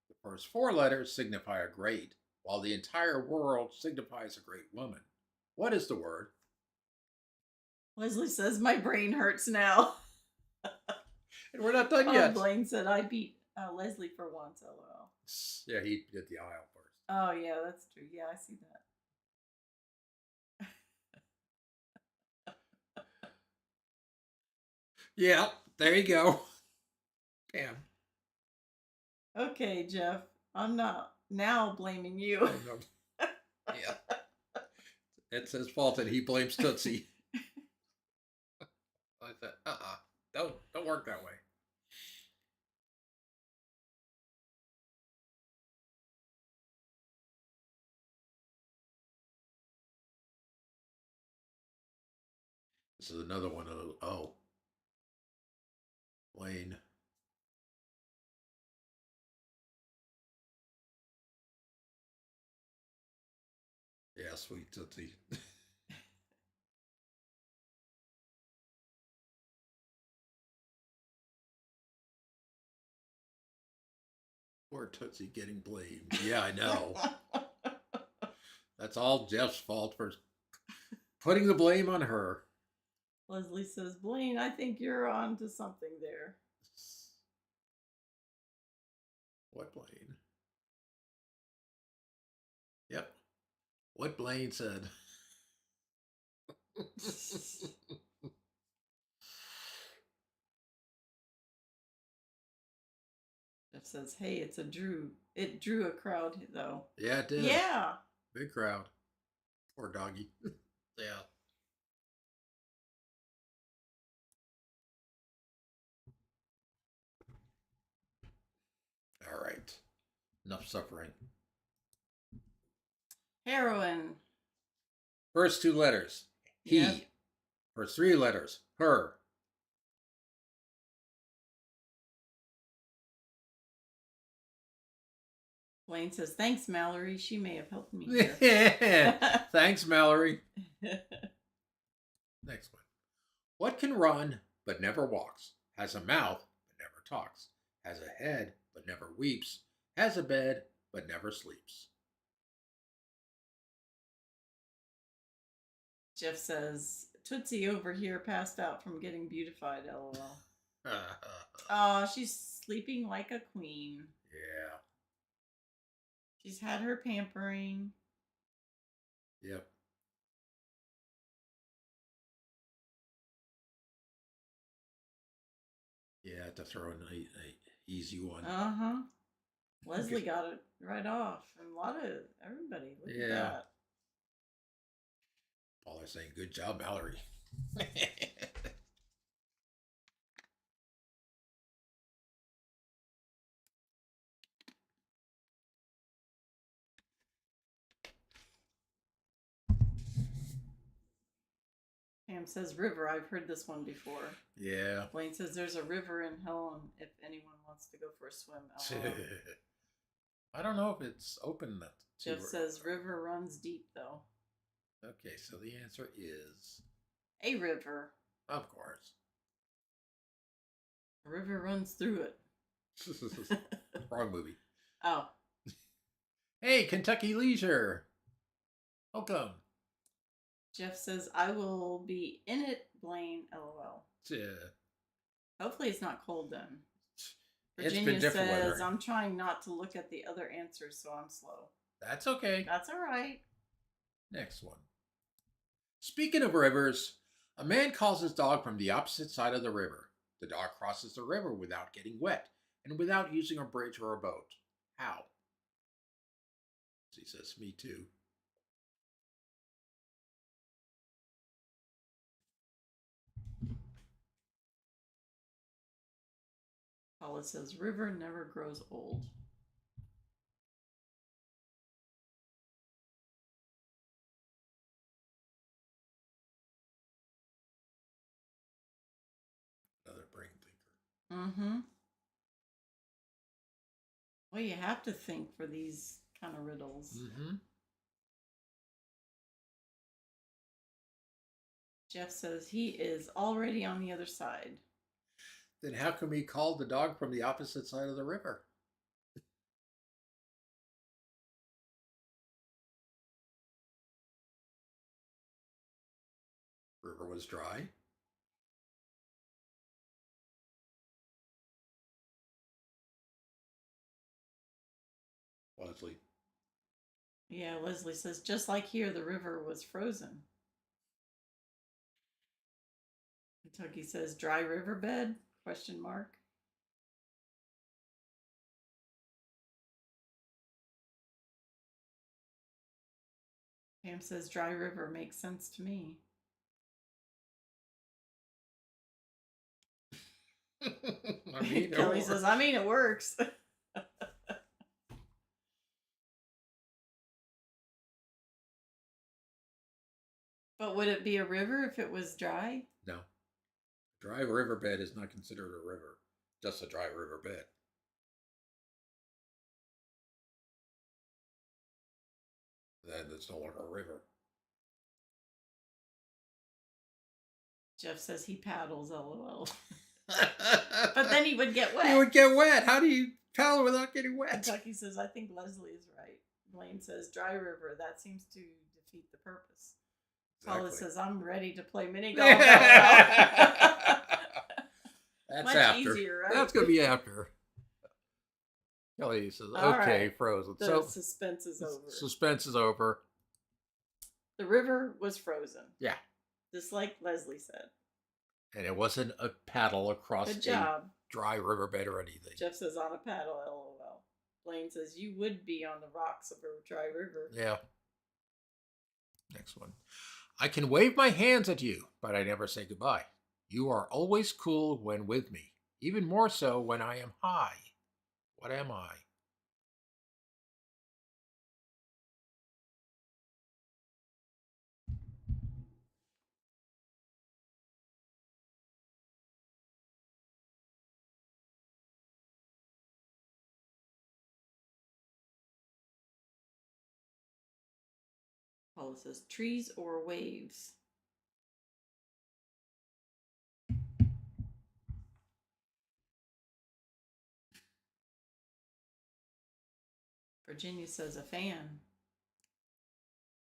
A: The first 4 letters signify a great, while the entire world signifies a great woman. What is the word?
B: Leslie says, "My brain hurts now."
A: And we're not done yet.
B: Blaine said, "I beat Leslie for once, LOL."
A: Yeah, he did the aisle first.
B: Oh, yeah, that's true. Yeah, I see that.
A: Yeah, there you go. Damn.
B: Okay, Jeff. I'm not now blaming you.
A: Oh, no. Yeah. It's his fault that he blames Tootsie. I said, don't work that way. This is another one of those. Oh. Blaine. Yeah, sweet Tootsie. Poor Tootsie getting blamed. Yeah, I know. That's all Jeff's fault for putting the blame on her.
B: Leslie says, "Blaine, I think you're on to something there."
A: What Blaine? Yep. What Blaine said.
B: Jeff says, "Hey, it's a Drew. It drew a crowd, though."
A: Yeah, it did.
B: Yeah.
A: Big crowd. Poor doggy. Yeah. All right. Enough suffering.
B: Heroin.
A: First 2 letters. He.
B: Yep.
A: First 3 letters. Her.
B: Blaine says, "Thanks, Mallory. She may have helped me here."
A: Thanks, Mallory. Next one. What can run but never walks? Has a mouth but never talks? Has a head but never weeps? Has a bed but never sleeps?
B: Jeff says, "Tootsie over here passed out from getting beautified, LOL." Oh, she's sleeping like a queen.
A: Yeah.
B: She's had her pampering.
A: Yep. Yeah, to throw an easy one.
B: Uh-huh. Leslie got it right off. And a lot of everybody. Look at that.
A: All they're saying, good job, Mallory.
B: Pam says river. I've heard this one before.
A: Yeah.
B: Blaine says there's a river in Helen if anyone wants to go for a swim.
A: I don't know if it's open.
B: Jeff says river runs deep though.
A: Okay, so the answer is
B: a river.
A: Of course.
B: A river runs through it.
A: Wrong movie.
B: Oh.
A: Hey, Kentucky Leisure. Welcome.
B: Jeff says, "I will be in it, Blaine, LOL."
A: Yeah.
B: Hopefully it's not cold then.
A: It's
B: Virginia
A: been different
B: says,
A: weather.
B: "I'm trying not to look at the other answers, so I'm slow."
A: That's okay.
B: That's all right.
A: Next one. Speaking of rivers, a man calls his dog from the opposite side of the river. The dog crosses the river without getting wet and without using a bridge or a boat. How? He says, me too.
B: Paula says, river never grows old.
A: Another brain thinker.
B: Mm-hmm. Well, you have to think for these kind of riddles.
A: Mm-hmm.
B: Jeff says he is already on the other side.
A: Then how come he called the dog from the opposite side of the river? River was dry. Leslie.
B: Yeah, Leslie says, just like here, the river was frozen. Kentucky says, dry riverbed? Question mark. Pam says, dry river makes sense to me.
A: I mean,
B: Kelly says, I mean, it works. But would it be a river if it was dry?
A: No. Dry riverbed is not considered a river, just a dry riverbed. Then it's no longer a river.
B: Jeff says he paddles, lol. But then he would get wet.
A: He would get wet. How do you paddle without getting wet?
B: Kentucky says, I think Leslie is right. Blaine says, dry river. That seems to defeat the purpose.
A: Exactly.
B: Paula says, I'm ready to play mini golf.
A: That's
B: Much
A: after.
B: easier, right?
A: That's going to be after. Kelly says,
B: All
A: okay,
B: right.
A: frozen.
B: The
A: So
B: suspense is over.
A: suspense is over.
B: The river was frozen.
A: Yeah.
B: Just like Leslie said.
A: And it wasn't a paddle across
B: Good job.
A: a dry riverbed or anything.
B: Jeff says, on a paddle, lol. Blaine says, you would be on the rocks of a dry river.
A: Yeah. Next one. I can wave my hands at you, but I never say goodbye. You are always cool when with me, even more so when I am high. What am I?
B: Paula says, trees or waves? Virginia says, a fan.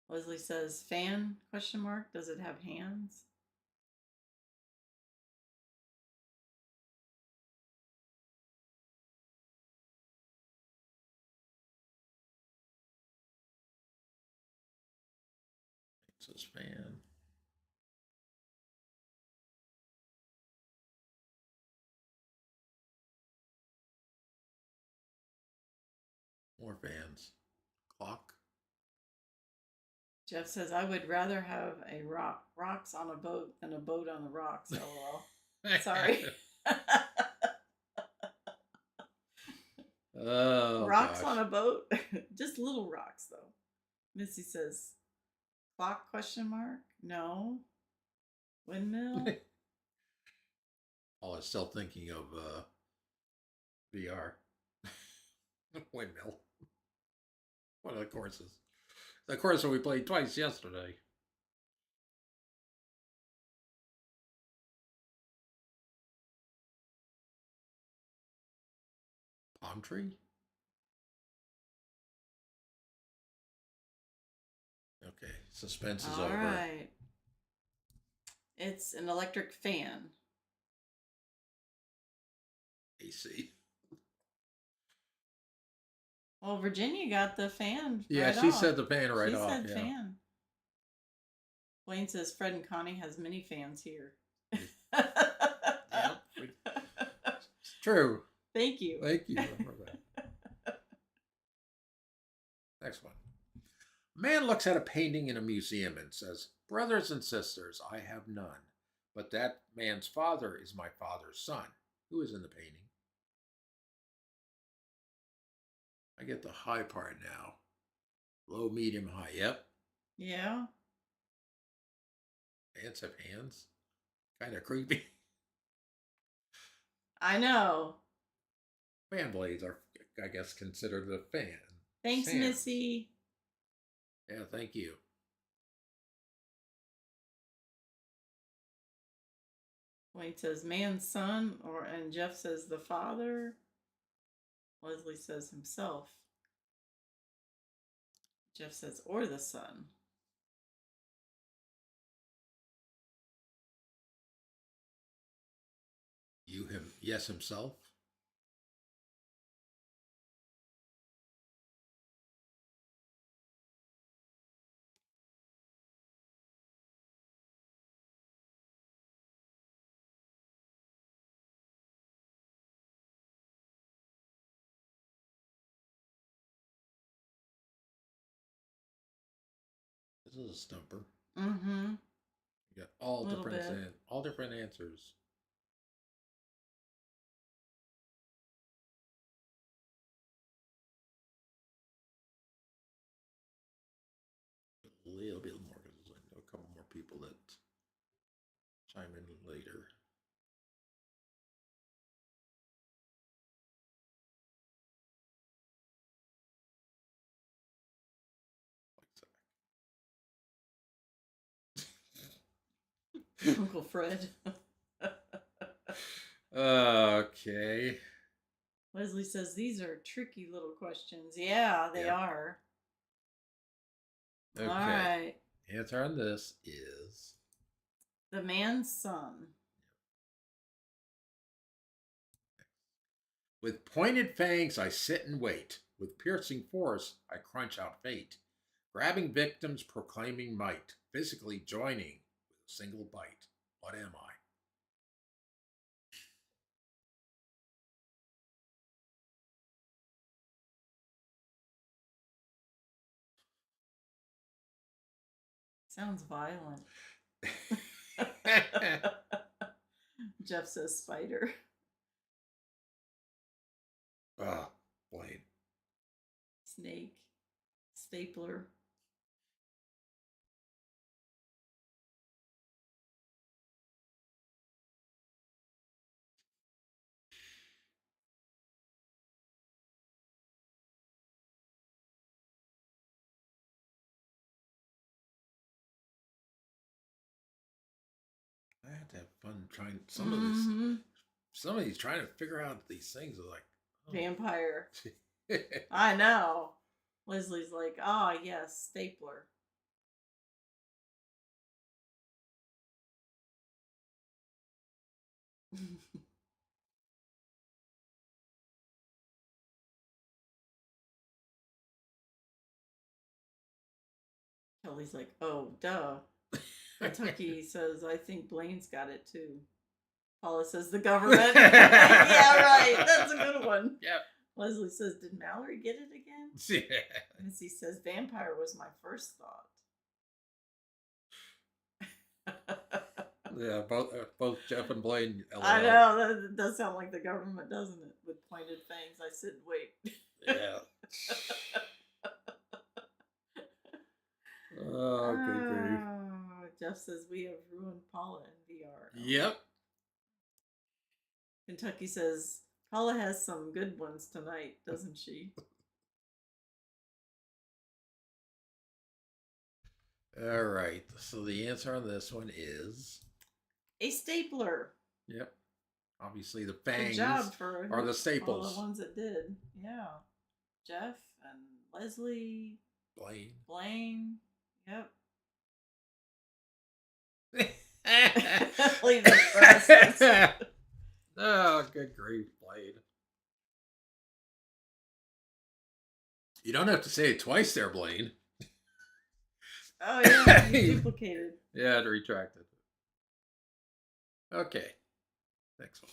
B: Leslie says, fan, question mark. Does it have hands?
A: It says fan. More fans. Clock.
B: Jeff says, I would rather have a rocks on a boat than a boat on the rocks. LOL. Sorry.
A: Oh,
B: rocks
A: gosh.
B: on a boat? Just little rocks, though. Missy says, clock, question mark? No. Windmill?
A: I was still thinking of VR. Windmill. One of the courses. The course that we played twice yesterday. Palm tree? Okay, suspense is
B: All
A: over.
B: right. It's an electric fan.
A: AC.
B: Well, Virginia got the fan.
A: Yeah,
B: right
A: she
B: off.
A: said the fan right
B: She
A: off.
B: said
A: Yeah.
B: fan. Blaine says Fred and Connie has many fans here.
A: Yep. True.
B: Thank you.
A: Thank you for that. Next one. A man looks at a painting in a museum and says, "Brothers and sisters, I have none. But that man's father is my father's son." Who is in the painting? I get the high part now. Low, medium, high. Yep.
B: Yeah.
A: Ants have hands. Kind of creepy.
B: I know.
A: Fan blades are, I guess, considered a fan.
B: Thanks,
A: Hands.
B: Missy.
A: Yeah, thank you.
B: Wayne says man's son, and Jeff says the father. Leslie says himself. Jeff says or the son.
A: You, him, yes, himself. This is a stumper.
B: Mm-hmm.
A: You got all different answers. A little bit more because I know a couple more people that chime in later.
B: Uncle Fred.
A: Okay.
B: Leslie says these are tricky little questions. Yeah, they are.
A: Okay.
B: All right.
A: Answer on this is
B: the man's son.
A: With pointed fangs, I sit and wait. With piercing force, I crunch out fate. Grabbing victims, proclaiming might. Physically joining with a single bite. What am I?
B: Sounds violent. Jeff says spider.
A: Ah, blade.
B: Snake. Stapler.
A: I had to have fun trying some of this. Somebody's trying to figure out these things. Are like
B: vampire. I know. Leslie's like, ah, yes, stapler. Kelly's like, oh, duh. Kentucky says, I think Blaine's got it too. Paula says, the government. Yeah, right. That's a good one.
A: Yep.
B: Leslie says, did Mallory get it again?
A: Yeah.
B: Missy says, vampire was my first thought.
A: Yeah, both Jeff and Blaine.
B: I know, that does sound like the government, doesn't it? With pointed fangs, I sit and wait.
A: Yeah. Oh, good grief.
B: Jeff says we have ruined Paula in VR.
A: Yep.
B: Kentucky says Paula has some good ones tonight, doesn't she?
A: All right. So the answer on this one is
B: a stapler.
A: Yep. Obviously, the fangs
B: good job for
A: are the staples.
B: All the ones that did. Yeah. Jeff and Leslie. Blaine. Yep. Leave the process.
A: Oh, good grief, Blaine. You don't have to say it twice there, Blaine.
B: Oh, yeah. You duplicated.
A: Yeah, to retract it. Okay. Next one.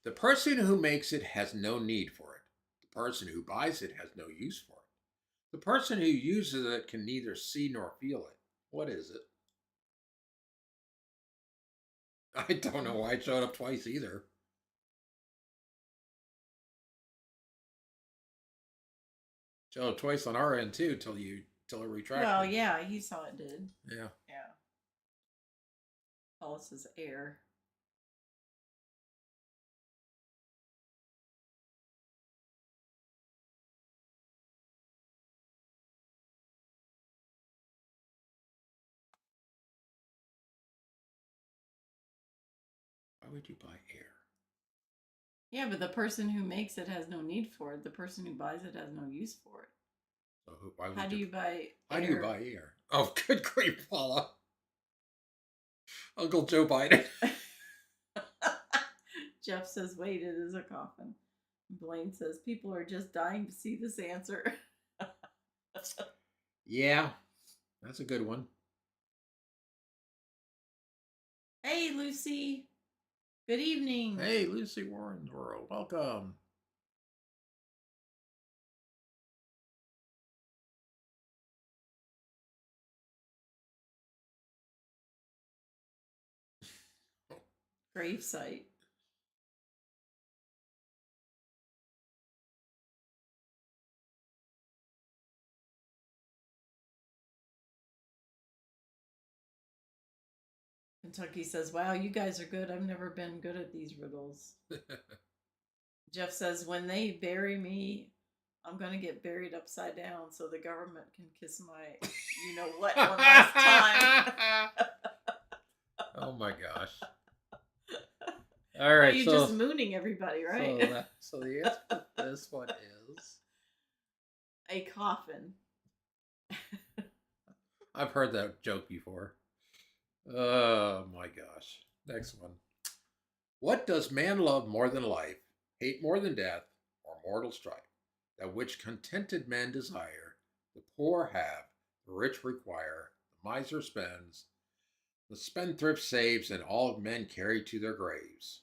A: The person who makes it has no need for it. The person who buys it has no use for it. The person who uses it can neither see nor feel it. What is it? I don't know why it showed up twice either. Showed up twice on our end too, till it retracted.
B: Well, yeah, he saw it did.
A: Yeah.
B: Yeah. All this is air.
A: Why would you buy air?
B: Yeah, but the person who makes it has no need for it. The person who buys it has no use for it.
A: So why would
B: How do you buy
A: How
B: air?
A: do you buy air? Oh, good grief, Paula. Uncle Joe Biden.
B: Jeff says, wait, it is a coffin. Blaine says, people are just dying to see this answer.
A: Yeah, that's a good one.
B: Hey, Lucy. Good evening.
A: Hey, Lucy Warren's World. Welcome.
B: Gravesite. Kentucky says, wow, you guys are good. I've never been good at these riddles. Jeff says, when they bury me, I'm going to get buried upside down so the government can kiss my you know what one last time.
A: Oh my gosh. All right.
B: You're just mooning everybody, right?
A: So the answer to this one is
B: a coffin.
A: I've heard that joke before. Oh my gosh. Next one. What does man love more than life, hate more than death, or mortal strife? That which contented men desire, the poor have, the rich require, the miser spends, the spendthrift saves, and all men carry to their graves.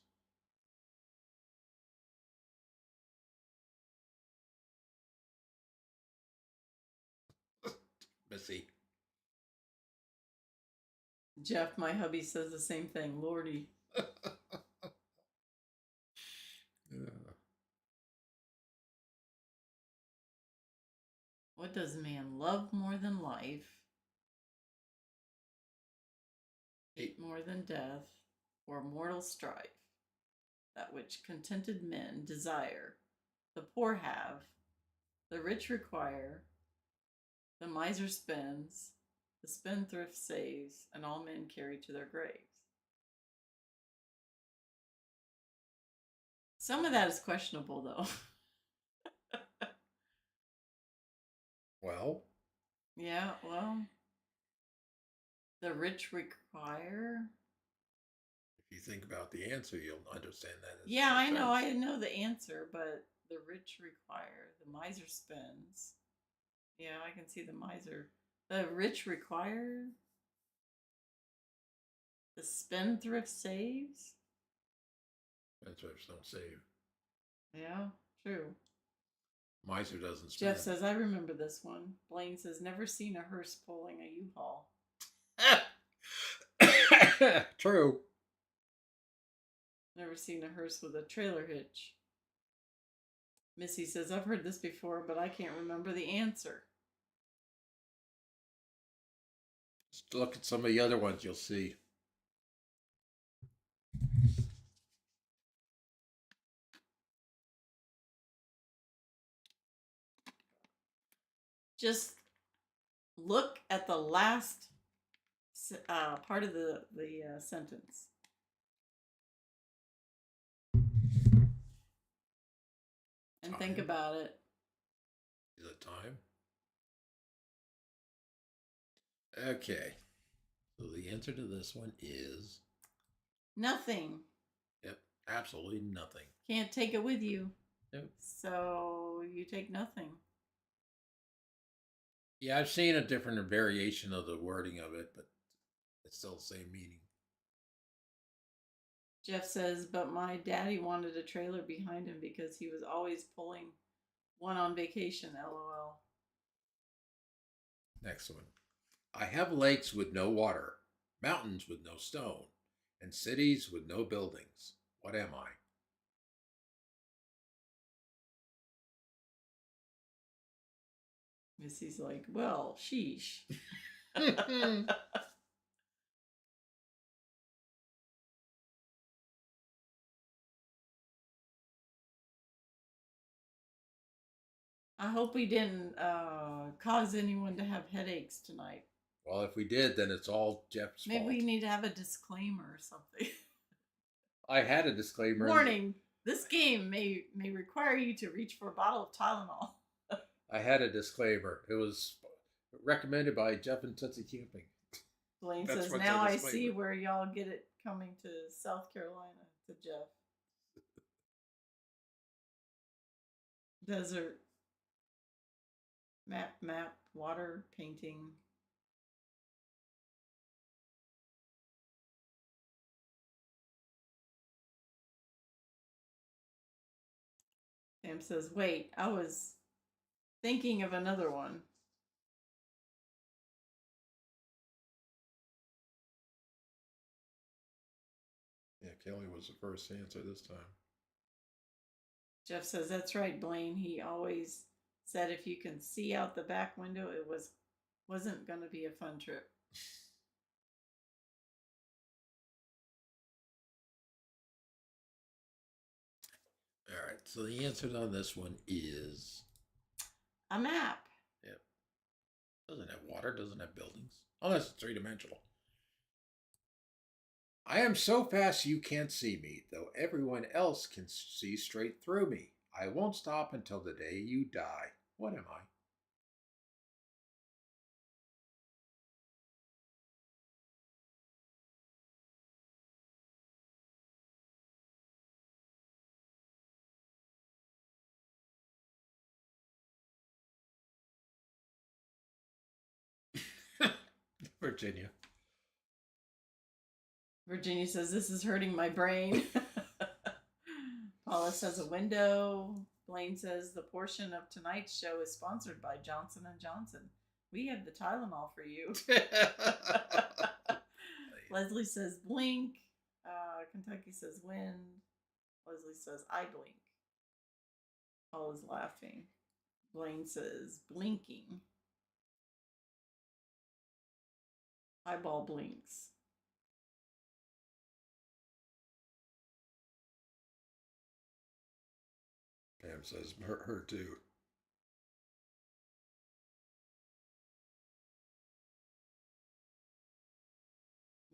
A: Missy.
B: Jeff, my hubby, says the same thing. Lordy. What does man love more than life, hate more than death, or mortal strife? That which contented men desire, the poor have, the rich require, the miser spends, the spendthrift saves, and all men carry to their graves. Some of that is questionable, though.
A: Well?
B: Yeah, well, the rich require.
A: If you think about the answer, you'll understand that.
B: Yeah, I know. I know the answer, but the rich require. The miser spends. Yeah, I can see the miser. The rich require. The spendthrift saves.
A: Spendthrifts don't save.
B: Yeah, true.
A: Miser doesn't spend.
B: Jeff says, I remember this one. Blaine says, never seen a hearse pulling a U-Haul.
A: True.
B: Never seen a hearse with a trailer hitch. Missy says, I've heard this before, but I can't remember the answer.
A: Just look at some of the other ones, you'll see.
B: Just look at the last part of the sentence. And think about it.
A: Is it time? Okay. So the answer to this one is
B: nothing.
A: Yep, absolutely nothing.
B: Can't take it with you.
A: Yep.
B: So you take nothing.
A: Yeah, I've seen a different variation of the wording of it, but it's still the same meaning.
B: Jeff says, but my daddy wanted a trailer behind him because he was always pulling one on vacation. LOL.
A: Next one. I have lakes with no water, mountains with no stone, and cities with no buildings. What am I?
B: Missy's like, well, sheesh. I hope we didn't cause anyone to have headaches tonight.
A: Well, if we did, then it's all Jeff's
B: Maybe
A: fault.
B: we need to have a disclaimer or something.
A: I had a disclaimer.
B: Warning, this game may require you to reach for a bottle of Tylenol.
A: I had a disclaimer. It was recommended by Jeff and Tootsie Camping.
B: Blaine
A: That's
B: says,
A: what's
B: now
A: a
B: I
A: disclaimer.
B: see where y'all get it coming to South Carolina to Jeff. Desert. Map, water, painting. Sam says, wait, I was thinking of another one.
A: Yeah, Kelly was the first to answer this time.
B: Jeff says, that's right, Blaine. He always said if you can see out the back window, it wasn't going to be a fun trip.
A: All right, so the answer on this one is
B: a map.
A: Yeah. Doesn't have water, doesn't have buildings, unless it's three-dimensional. I am so fast you can't see me, though everyone else can see straight through me. I won't stop until the day you die. What am I? Virginia.
B: Virginia says, this is hurting my brain. Paula says, a window. Blaine says, the portion of tonight's show is sponsored by Johnson & Johnson. We have the Tylenol for you. Leslie says, blink. Kentucky says, wind. Leslie says, I blink. Paula's laughing. Blaine says, blinking. Eyeball blinks.
A: Pam says, her too.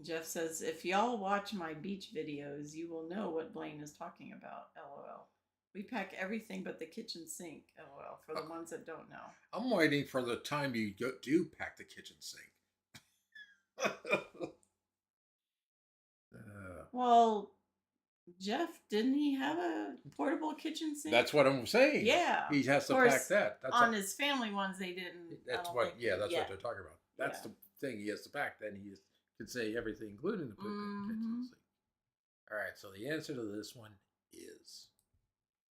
B: Jeff says, if y'all watch my beach videos, you will know what Blaine is talking about. LOL. We pack everything but the kitchen sink. LOL. For the ones that don't know.
A: I'm waiting for the time you do pack the kitchen sink.
B: Well, Jeff, didn't he have a portable kitchen sink?
A: That's what I'm saying.
B: Yeah.
A: He has to pack that.
B: That's on his family ones, they didn't.
A: That's what. Yeah, that's what they're talking about. That's the thing he has to pack. Then he can say everything, including the kitchen sink. All right. So the answer to this one is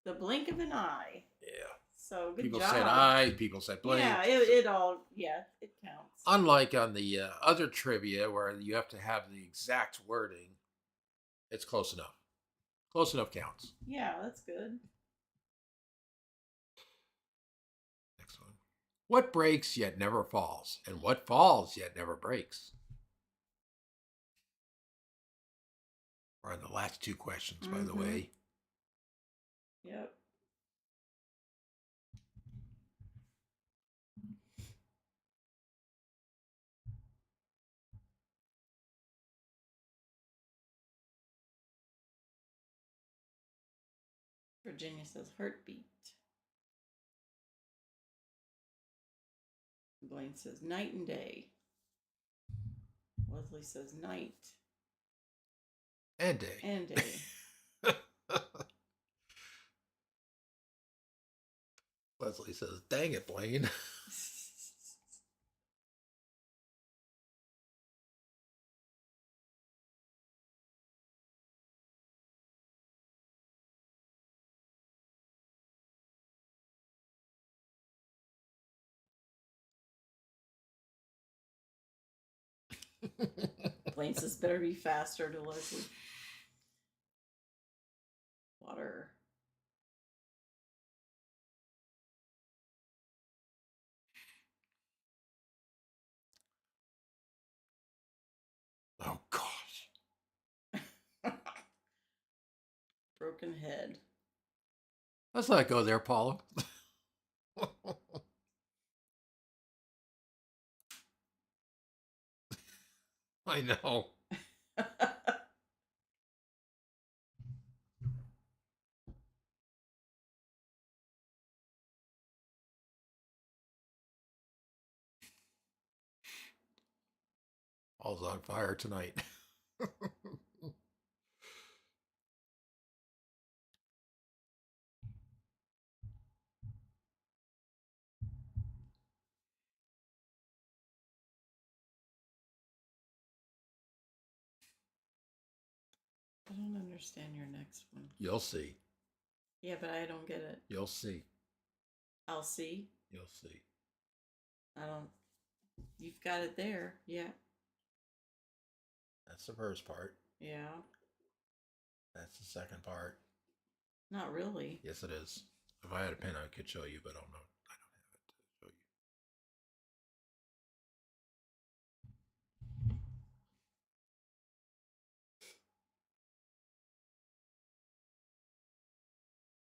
B: the blink of an eye.
A: Yeah.
B: So good
A: people
B: job.
A: Said eye. People said blink.
B: Yeah, it counts.
A: Unlike on the other trivia where you have to have the exact wording, it's close enough. Close enough counts.
B: Yeah, that's good.
A: Next one. What breaks yet never falls, and what falls yet never breaks? Are the last two questions, by the way.
B: Yep. Virginia says heartbeat. Blaine says night and day. Leslie says night.
A: And day.
B: And day.
A: Leslie says, dang it, Blaine.
B: Blaine says better be faster to Leslie. Water.
A: Oh, gosh.
B: Broken head.
A: Let's let it go there, Paula. I know. All's on fire tonight.
B: I don't understand your next one.
A: You'll see.
B: Yeah, but I don't get it.
A: You'll see.
B: I'll see.
A: You'll see.
B: I don't. You've got it there. Yeah.
A: That's the first part.
B: Yeah.
A: That's the second part.
B: Not really.
A: Yes, it is. If I had a pen, I could show you, but I don't know. I don't have it to show you.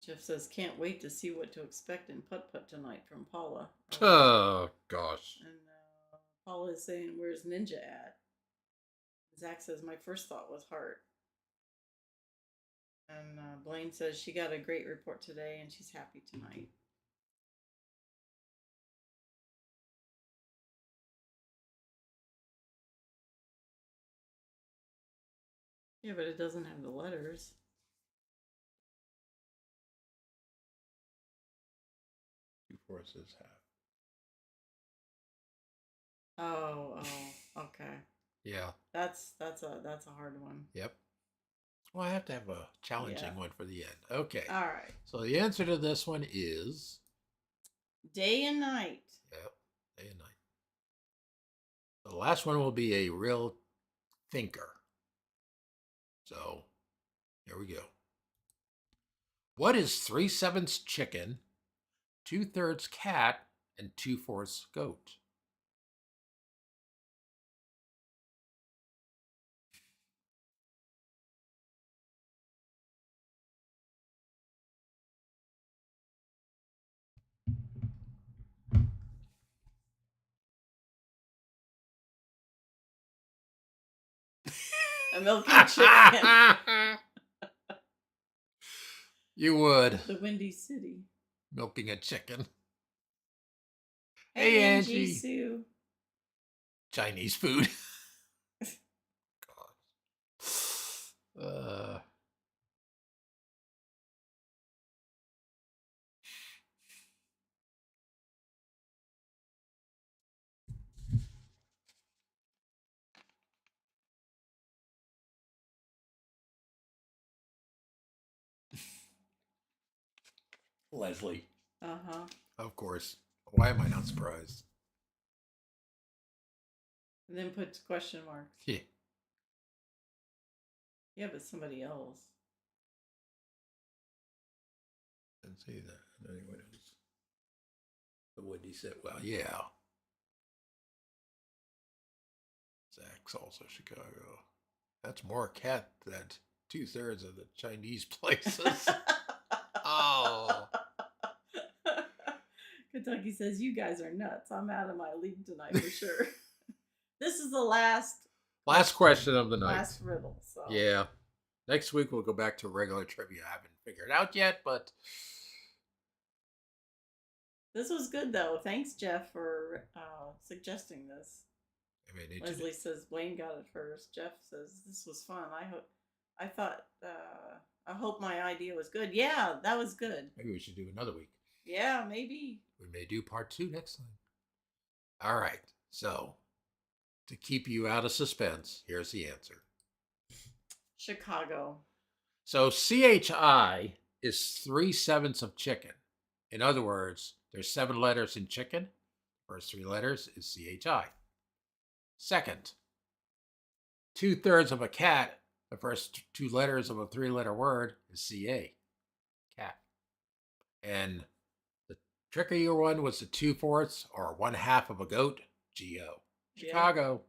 B: Jeff says, can't wait to see what to expect in putt-putt tonight from Paula.
A: Oh, gosh.
B: And Paula is saying, where's Ninja at? Zach says, my first thought was heart. And Blaine says she got a great report today and she's happy tonight. Yeah, but it doesn't have the letters.
A: Two forces half.
B: Oh, okay.
A: Yeah.
B: That's a hard one.
A: Yep. Well, I have to have a challenging one for the end. Okay.
B: All right.
A: So the answer to this one is
B: day and night.
A: Yep. Day and night. The last one will be a real thinker. So here we go. What is 3/7 chicken, 2/3 cat, and 2/4 goat?
B: A milking chicken.
A: You would.
B: The Windy City.
A: Milking a chicken.
B: Hey,
A: Angie.
B: Sue.
A: Chinese food. Leslie.
B: Uh-huh.
A: Of course. Why am I not surprised?
B: And then put question marks.
A: Yeah.
B: Yeah, but somebody else.
A: Didn't see that. Anyway, it was the Windy said, well, yeah. Zach's also Chicago. That's more cat than 2/3 of the Chinese places. Oh.
B: Kentucky says, you guys are nuts. I'm out of my league tonight for sure. This is the last
A: question of the night.
B: Last riddle. So.
A: Yeah. Next week we'll go back to regular trivia. I haven't figured it out yet, but
B: this was good though. Thanks, Jeff, for suggesting this. Leslie says Blaine got it first. Jeff says this was fun. I hope my idea was good. Yeah, that was good.
A: Maybe we should do another week.
B: Yeah, maybe.
A: We may do part 2 next time. All right. So, to keep you out of suspense, here's the answer.
B: Chicago.
A: So, CHI is 3/7 of chicken. In other words, there's 7 letters in chicken. First 3 letters is CHI. Second, 2/3 of a cat, the first two letters of a three-letter word is CA, cat. And the trickier one was the 2/4 or 1/2 of a goat, GO,
B: Yeah.
A: Chicago.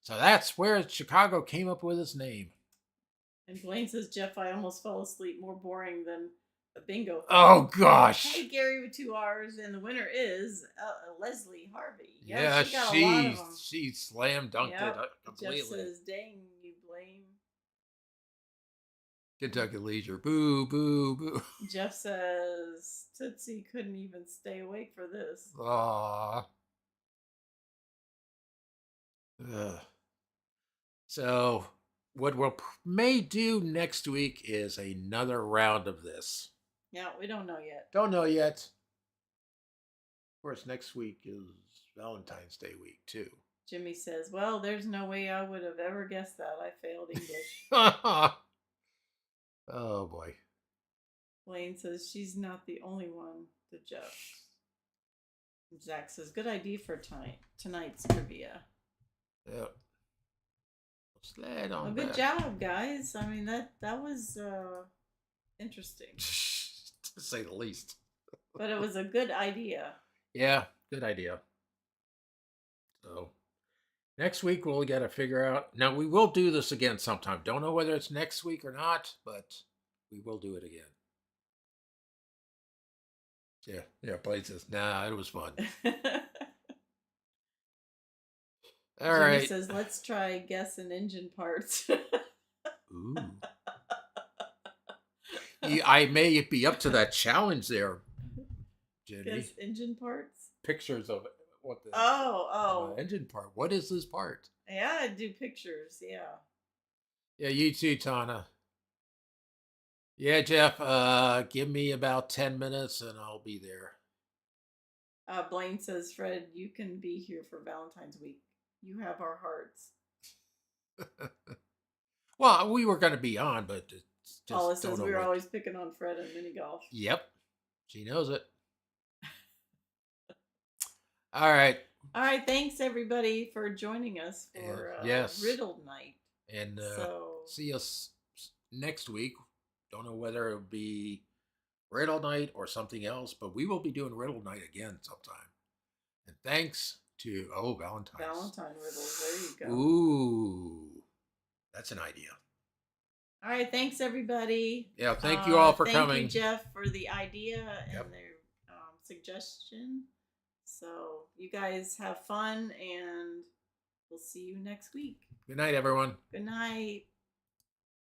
A: So that's where Chicago came up with its name.
B: And Blaine says, Jeff, I almost fell asleep. More boring than a bingo.
A: Oh gosh.
B: Hey, Gary with 2 R's, and the winner is Leslie Harvey.
A: Yeah,
B: she got a lot of them.
A: she slam dunked it completely.
B: Jeff says, dang, you Blaine.
A: Kentucky Leisure, boo, boo, boo.
B: Jeff says, Tootsie couldn't even stay awake for this.
A: Aww. So, what we'll may do next week is another round of this.
B: Yeah, we don't know yet.
A: Don't know yet. Of course, next week is Valentine's Day week, too.
B: Jimmy says, well, there's no way I would have ever guessed that. I failed English.
A: Oh, boy.
B: Blaine says, she's not the only one to Jeff. Zach says, good idea for tonight's trivia.
A: Yep. Sled on
B: Well, good job, guys. I mean, that was interesting.
A: To say the least.
B: But it was a good idea.
A: Yeah, good idea. So, next week we'll got to figure out. Now, we will do this again sometime. Don't know whether it's next week or not, but we will do it again. Yeah, Blade says, nah, it was fun. All
B: Jimmy
A: right.
B: says, let's try guessing engine parts.
A: Ooh. I may be up to that challenge there, Jenny.
B: Guess engine parts?
A: Pictures of it. What the engine part. What is this part?
B: Yeah, I do pictures, yeah.
A: Yeah, you too, Tana. Yeah, Jeff, give me about 10 minutes and I'll be there.
B: Blaine says, Fred, you can be here for Valentine's week. You have our hearts.
A: Well, we were going to be on, but it's just
B: Paula says we were always picking on Fred and mini golf.
A: Yep. She knows it. All right.
B: All right. Thanks, everybody, for joining us for Riddle Night.
A: And see us next week. Don't know whether it'll be Riddle Night or something else, but we will be doing Riddle Night again sometime. And thanks to Valentine
B: riddles. There you go.
A: Ooh, that's an idea.
B: All right, thanks everybody.
A: Yeah, thank you all for coming.
B: Thank you, Jeff, for the idea and their suggestion. So you guys have fun, and we'll see you next week.
A: Good night, everyone.
B: Good night.